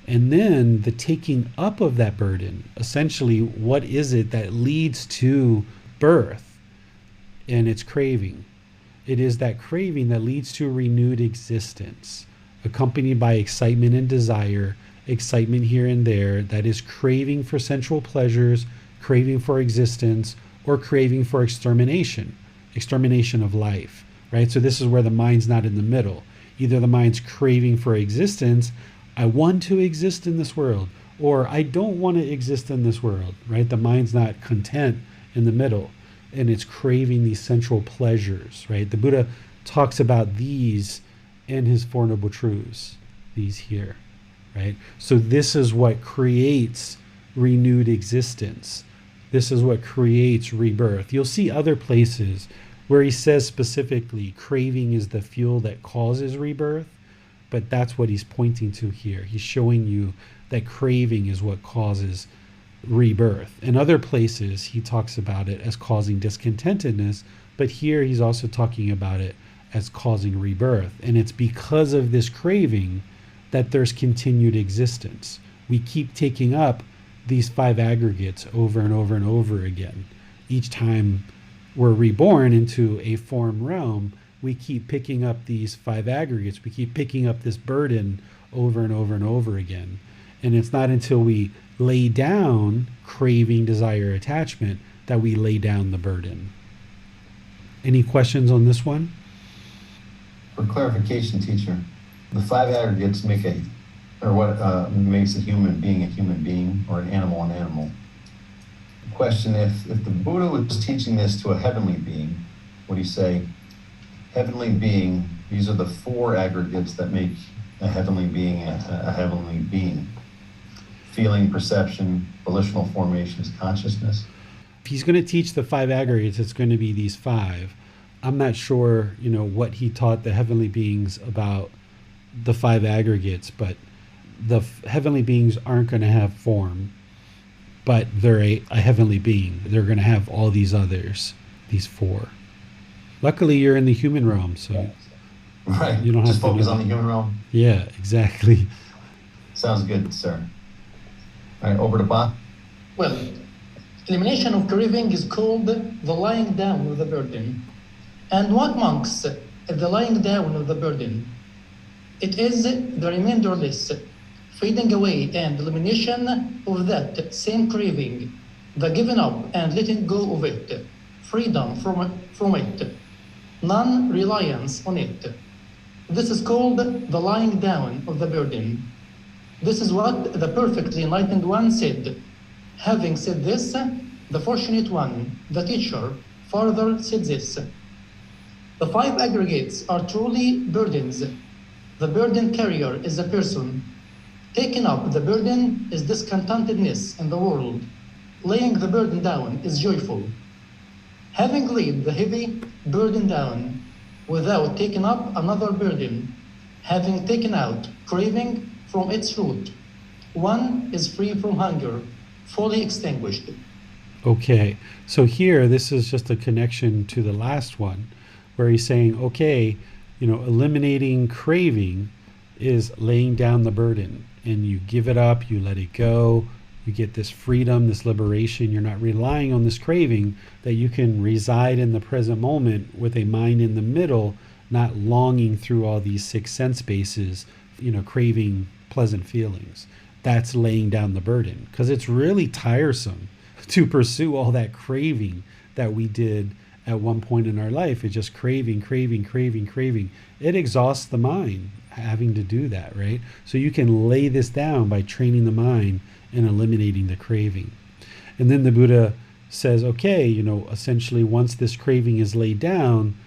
And then the taking up of that burden, essentially, what is it that leads to birth? And it's craving. It is that craving that leads to renewed existence, accompanied by excitement and desire, excitement here and there, that is craving for sensual pleasures, craving for existence, or craving for extermination of life, right? So this is where the mind's not in the middle. Either the mind's craving for existence, I want to exist in this world, or I don't want to exist in this world, right? The mind's not content in the middle, and it's craving these sensual pleasures, right? The Buddha talks about these in his Four Noble Truths, these here, right? So this is what creates renewed existence. This is what creates rebirth. You'll see other places where he says specifically craving is the fuel that causes rebirth, but that's what he's pointing to here. He's showing you that craving is what causes rebirth. In other places, he talks about it as causing discontentedness, but here he's also talking about it as causing rebirth. And it's because of this craving that there's continued existence. We keep taking up these 5 aggregates over and over and over again. Each time we're reborn into a form realm, we keep picking up these 5 aggregates. We keep picking up this burden over and over and over again. And it's not until we lay down craving, desire, attachment that we lay down the burden. Any questions on this one? For clarification, teacher, the 5 aggregates make what makes a human being, or an animal. Question, if the Buddha was teaching this to a heavenly being, would he say, heavenly being, these are the 4 aggregates that make a heavenly being a heavenly being? Feeling, perception, volitional formations, consciousness? If he's going to teach the 5 aggregates, it's going to be these 5. I'm not sure, what he taught the heavenly beings about the 5 aggregates, but the heavenly beings aren't going to have form, but they're a heavenly being. They're going to have all these others, these 4. Luckily, you're in the human realm, so right. You don't have just to focus on the human realm. Yeah, exactly. Sounds good, sir. All right, over to Bob. Well, elimination of craving is called the lying down of the burden. And what monks is the lying down of the burden? It is the remainderless fading away and elimination of that same craving, the giving up and letting go of it, freedom from it, non-reliance on it. This is called the lying down of the burden. This is what the perfectly enlightened one said. Having said this, the fortunate one, the teacher, further said this. The 5 aggregates are truly burdens. The burden carrier is a person. Taking up the burden is discontentedness in the world. Laying the burden down is joyful. Having laid the heavy burden down without taking up another burden, having taken out craving from its root, one is free from hunger, fully extinguished. Okay, so here, this is just a connection to the last one, where he's saying, okay, eliminating craving is laying down the burden, and you give it up, you let it go, you get this freedom, this liberation. You're not relying on this craving, that you can reside in the present moment with a mind in the middle, not longing through all these 6 sense bases, craving pleasant feelings. That's laying down the burden, because it's really tiresome to pursue all that craving that we did at one point in our life. It's just craving. It exhausts the mind having to do that, right? So you can lay this down by training the mind and eliminating the craving. And then the Buddha says, okay, essentially once this craving is laid down,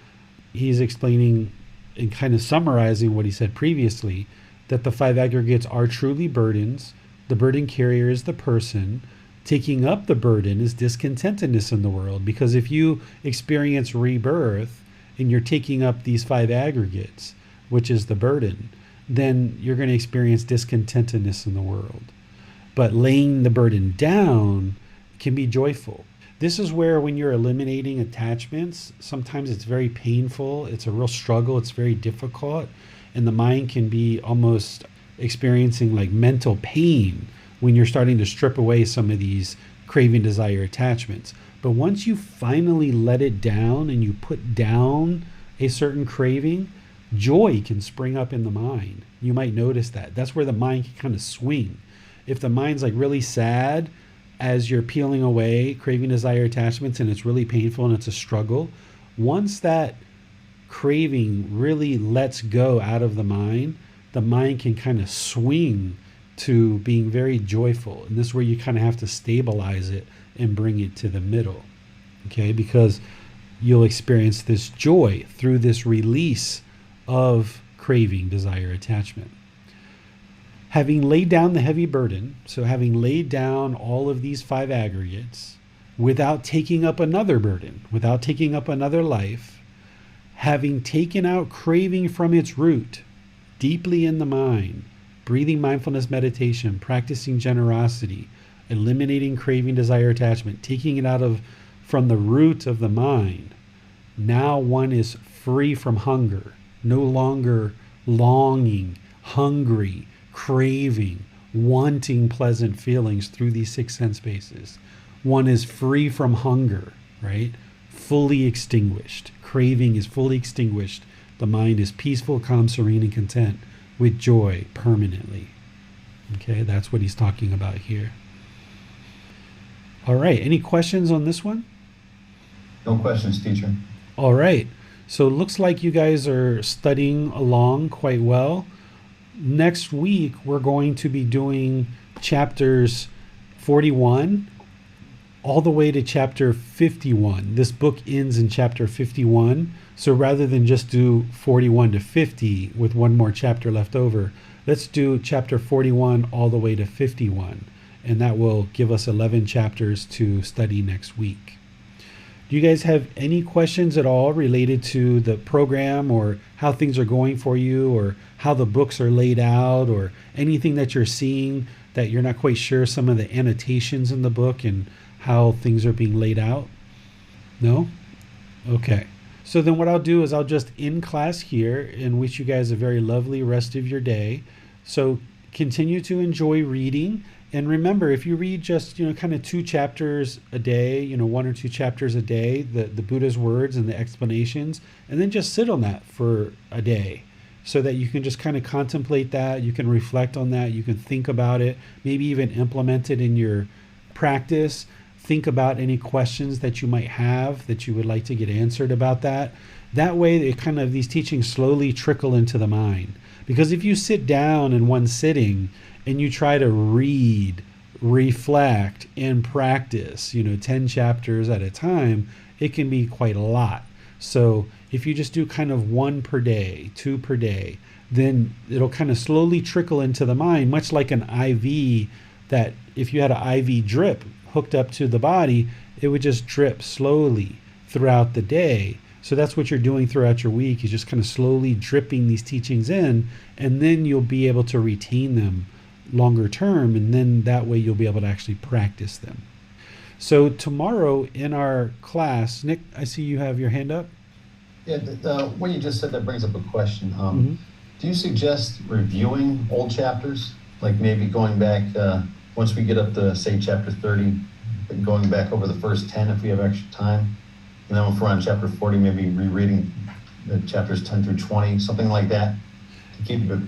he's explaining and kind of summarizing what he said previously, that the 5 aggregates are truly burdens. The burden carrier is the person. Taking up the burden is discontentedness in the world, because if you experience rebirth and you're taking up these 5 aggregates, which is the burden, then you're going to experience discontentedness in the world. But laying the burden down can be joyful. This is where, when you're eliminating attachments, sometimes it's very painful. It's a real struggle. It's very difficult. And the mind can be almost experiencing like mental pain when you're starting to strip away some of these craving, desire, attachments. But once you finally let it down and you put down a certain craving, joy can spring up in the mind. You might notice that. That's where the mind can kind of swing. If the mind's like really sad as you're peeling away craving, desire, attachments, and it's really painful and it's a struggle, once that craving really lets go out of the mind can kind of swing to being very joyful. And this is where you kind of have to stabilize it and bring it to the middle, okay? Because you'll experience this joy through this release of craving, desire, attachment. Having laid down the heavy burden, so having laid down all of these 5 aggregates without taking up another burden, without taking up another life, having taken out craving from its root, deeply in the mind, breathing mindfulness meditation, practicing generosity, eliminating craving, desire, attachment, taking it out of from the root of the mind, now one is free from hunger, no longer longing, hungry, craving, wanting pleasant feelings through these 6 sense bases. One is free from hunger, right? Fully extinguished. Craving is fully extinguished. The mind is peaceful, calm, serene, and content with joy permanently. Okay, that's what he's talking about here. All right, any questions on this one? No questions, teacher. All right, so it looks like you guys are studying along quite well. Next week, we're going to be doing chapters 41 all the way to chapter 51. This book ends in chapter 51. So rather than just do 41 to 50 with one more chapter left over, let's do chapter 41 all the way to 51. And that will give us 11 chapters to study next week. Do you guys have any questions at all related to the program, or how things are going for you, or how the books are laid out, or anything that you're seeing that you're not quite sure, some of the annotations in the book and how things are being laid out? No? Okay. So then what I'll do is I'll just end class here and wish you guys a very lovely rest of your day. So continue to enjoy reading. And remember, if you read just, kind of 2 chapters a day, 1 or 2 chapters a day, the Buddha's words and the explanations, and then just sit on that for a day so that you can just kind of contemplate that, you can reflect on that, you can think about it, maybe even implement it in your practice. Think about any questions that you might have that you would like to get answered about that. That way, these teachings slowly trickle into the mind. Because if you sit down in one sitting and you try to read, reflect, and practice, 10 chapters at a time, it can be quite a lot. So if you just do kind of 1 per day, 2 per day, then it'll kind of slowly trickle into the mind, much like an IV, that if you had an IV drip hooked up to the body, it would just drip slowly throughout the day. So that's what you're doing throughout your week. You're just kind of slowly dripping these teachings in, and then you'll be able to retain them longer term, and then that way you'll be able to actually practice them. So tomorrow in our class, Nick, I see you have your hand up. Yeah, what you just said, that brings up a question. Do you suggest reviewing old chapters? Like maybe going back, once we get up to, say, chapter 30, going back over the first 10 if we have extra time? And then if we're on chapter 40, maybe rereading the chapters 10 through 20, something like that, to keep it,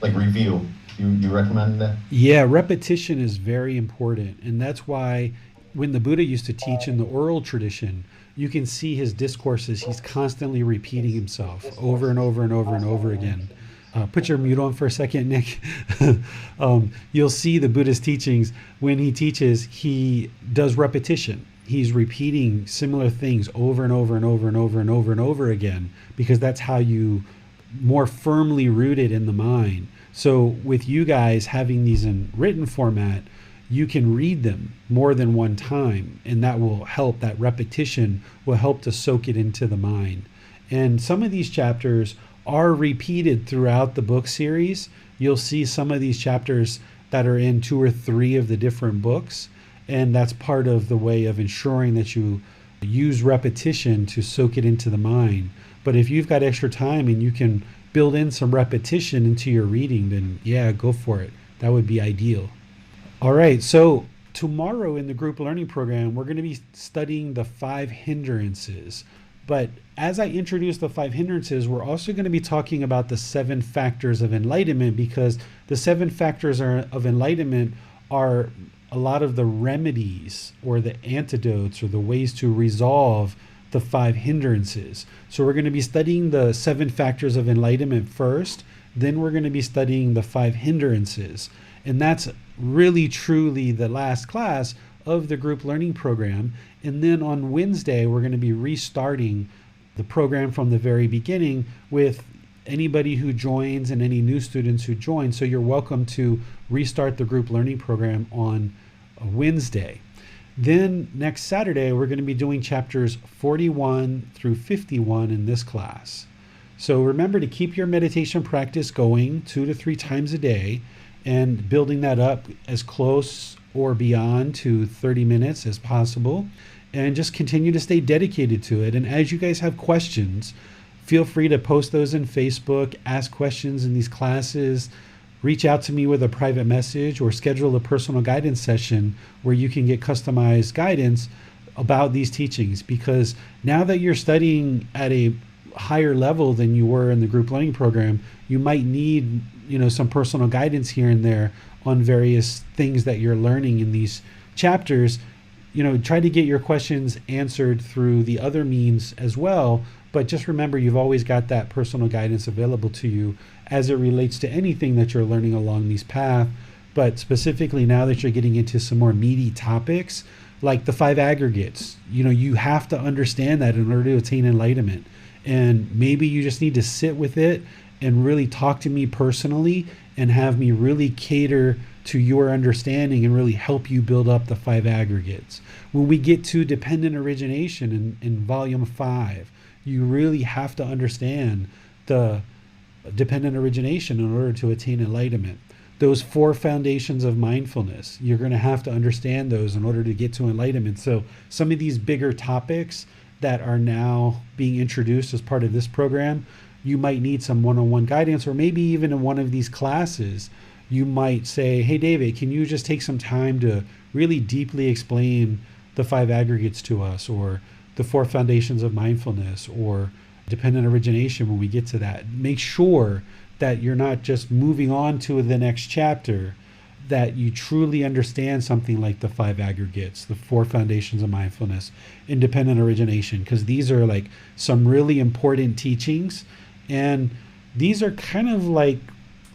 like, review. You recommend that? Yeah, repetition is very important. And that's why when the Buddha used to teach in the oral tradition, you can see his discourses. He's constantly repeating himself over and over and over and over again. Put your mute on for a second, Nick. You'll see the Buddha's teachings. When he teaches, he does repetition. He's repeating similar things over and over and over and over and over and over again, because that's how you more firmly root it in the mind. So with you guys having these in written format, you can read them more than one time, and that will help. That repetition will help to soak it into the mind. And some of these chapters are repeated throughout the book series. You'll see some of these chapters that are in 2 or 3 of the different books, and that's part of the way of ensuring that you use repetition to soak it into the mind. But if you've got extra time and you can build in some repetition into your reading, then yeah, go for it. That would be ideal. All right, so tomorrow in the group learning program, we're going to be studying the 5 hindrances. But as I introduce the 5 hindrances, we're also going to be talking about the 7 factors of enlightenment, because the 7 factors of enlightenment are a lot of the remedies or the antidotes or the ways to resolve the 5 hindrances. So we're going to be studying the 7 factors of enlightenment first, then we're going to be studying the 5 hindrances. And that's really truly the last class of the group learning program. And then on Wednesday, we're going to be restarting the program from the very beginning with anybody who joins and any new students who join. So you're welcome to restart the group learning program on a Wednesday. Then next Saturday, we're going to be doing chapters 41 through 51 in this class. So remember to keep your meditation practice going 2 to 3 times a day, and building that up as close or beyond to 30 minutes as possible, and just continue to stay dedicated to it. And as you guys have questions, feel free to post those in Facebook, ask questions in these classes, reach out to me with a private message, or schedule a personal guidance session where you can get customized guidance about these teachings. Because now that you're studying at a higher level than you were in the group learning program, you might need some personal guidance here and there on various things that you're learning in these chapters. Try to get your questions answered through the other means as well, but just remember you've always got that personal guidance available to you as it relates to anything that you're learning along these paths. But specifically now that you're getting into some more meaty topics like the 5 aggregates, you have to understand that in order to attain enlightenment. And maybe you just need to sit with it and really talk to me personally and have me really cater to your understanding and really help you build up the 5 aggregates. When we get to dependent origination in volume 5, you really have to understand the dependent origination in order to attain enlightenment. Those 4 foundations of mindfulness, you're going to have to understand those in order to get to enlightenment. So some of these bigger topics that are now being introduced as part of this program, you might need some one-on-one guidance, or maybe even in one of these classes, you might say, hey, David, can you just take some time to really deeply explain the five aggregates to us, or the four foundations of mindfulness, or dependent origination when we get to that? Make sure that you're not just moving on to the next chapter, that you truly understand something like the five aggregates, the four foundations of mindfulness, independent origination, because these are like some really important teachings. And these are kind of like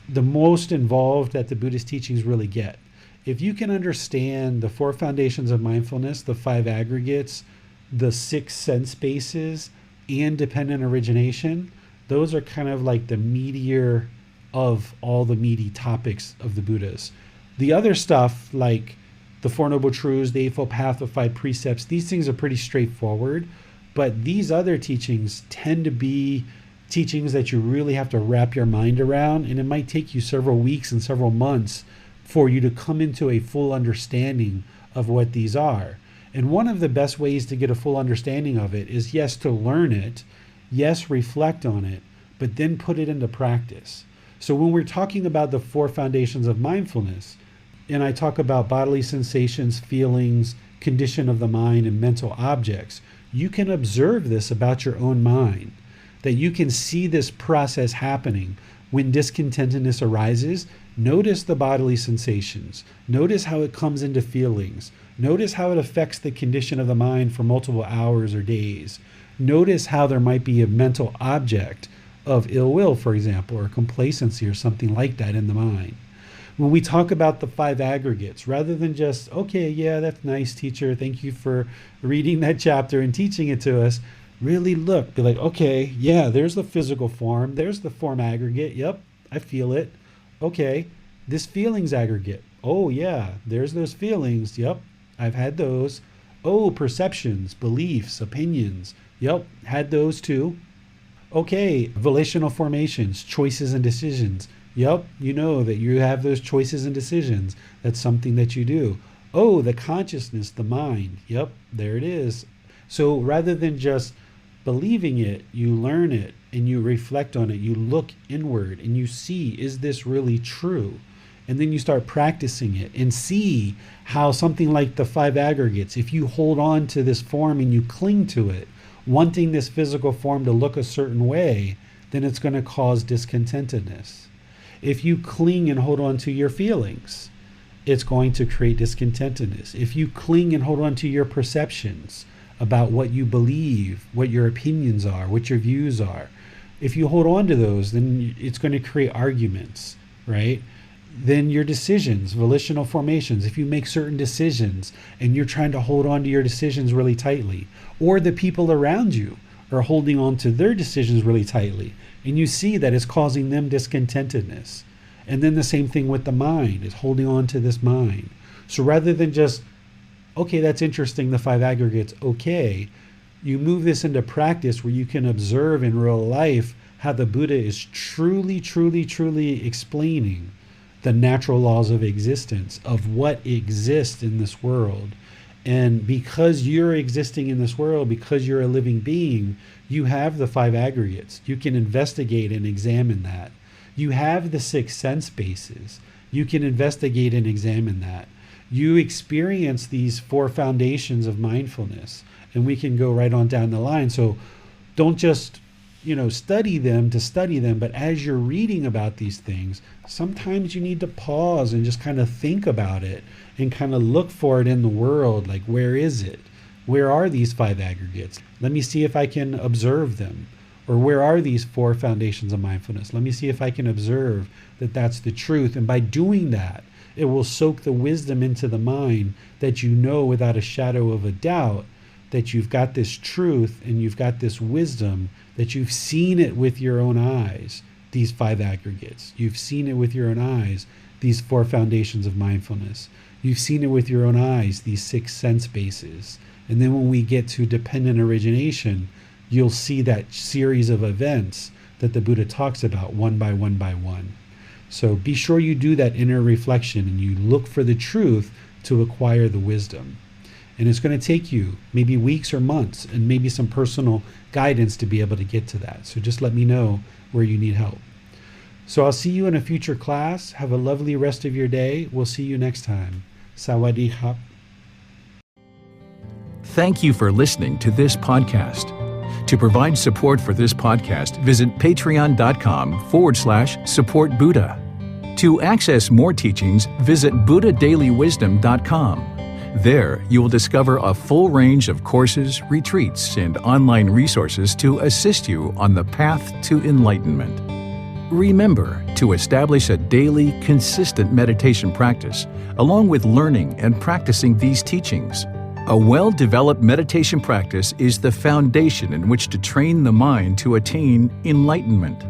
the most involved that the Buddhist teachings really get. If you can understand the four foundations of mindfulness, the five aggregates, the six sense bases, and dependent origination, those are kind of like the meatier of all the meaty topics of the Buddhas. The other stuff, like the Four Noble Truths, the Eightfold Path of Five Precepts, these things are pretty straightforward. But these other teachings tend to be teachings that you really have to wrap your mind around, and it might take you several weeks and several months for you to come into a full understanding of what these are. And one of the best ways to get a full understanding of it is, yes, to learn it, yes, reflect on it, but then put it into practice. So when we're talking about the four foundations of mindfulness, and I talk about bodily sensations, feelings, condition of the mind, and mental objects, you can observe this about your own mind, that you can see this process happening. When discontentedness arises, notice the bodily sensations. Notice how it comes into feelings. Notice how it affects the condition of the mind for multiple hours or days. Notice how there might be a mental object of ill will, for example, or complacency or something like that in the mind. When we talk about the five aggregates, rather than just, okay, yeah, that's nice, teacher, thank you for reading that chapter and teaching it to us, really look, be like, okay, yeah, there's the physical form, there's the form aggregate, yep, I feel it. Okay, this feelings aggregate, oh yeah, there's those feelings, yep, I've had those. Oh, perceptions, beliefs, opinions, yep, had those too. Okay, volitional formations, choices and decisions. Yep, you know that you have those choices and decisions. That's something that you do. Oh, the consciousness, the mind. Yep, there it is. So rather than just believing it, you learn it and you reflect on it. You look inward and you see, is this really true? And then you start practicing it and see how something like the five aggregates, if you hold on to this form and you cling to it, wanting this physical form to look a certain way, then it's going to cause discontentedness. If you cling and hold on to your feelings, it's going to create discontentedness. If you cling and hold on to your perceptions about what you believe, what your opinions are, what your views are, if you hold on to those, then it's going to create arguments, right? Then your decisions, volitional formations, if you make certain decisions and you're trying to hold on to your decisions really tightly, or the people around you are holding on to their decisions really tightly, and you see that it's causing them discontentedness. And then the same thing with the mind, is holding on to this mind. So rather than just, okay, that's interesting, the five aggregates, okay, you move this into practice where you can observe in real life how the Buddha is truly, truly, truly explaining the natural laws of existence, of what exists in this world. And because you're existing in this world, because you're a living being, you have the five aggregates. You can investigate and examine that. You have the six sense bases. You can investigate and examine that. You experience these four foundations of mindfulness, and we can go right on down the line. So don't just, study them to study them, but as you're reading about these things, sometimes you need to pause and just kind of think about it and kind of look for it in the world. Like, where is it? Where are these five aggregates? Let me see if I can observe them. Or where are these four foundations of mindfulness? Let me see if I can observe that that's the truth. And by doing that, it will soak the wisdom into the mind that you know without a shadow of a doubt that you've got this truth and you've got this wisdom, that you've seen it with your own eyes, these five aggregates. You've seen it with your own eyes, these four foundations of mindfulness. You've seen it with your own eyes, these six sense bases. And then when we get to dependent origination, you'll see that series of events that the Buddha talks about one by one by one. So be sure you do that inner reflection and you look for the truth to acquire the wisdom. And it's going to take you maybe weeks or months and maybe some personal guidance to be able to get to that. So just let me know where you need help. So I'll see you in a future class. Have a lovely rest of your day. We'll see you next time. Sawadee khap. Thank you for listening to this podcast. To provide support for this podcast, visit patreon.com/support Buddha. To access more teachings, visit buddhadailywisdom.com. There, you will discover a full range of courses, retreats, and online resources to assist you on the path to enlightenment. Remember to establish a daily, consistent meditation practice, along with learning and practicing these teachings. A well-developed meditation practice is the foundation in which to train the mind to attain enlightenment.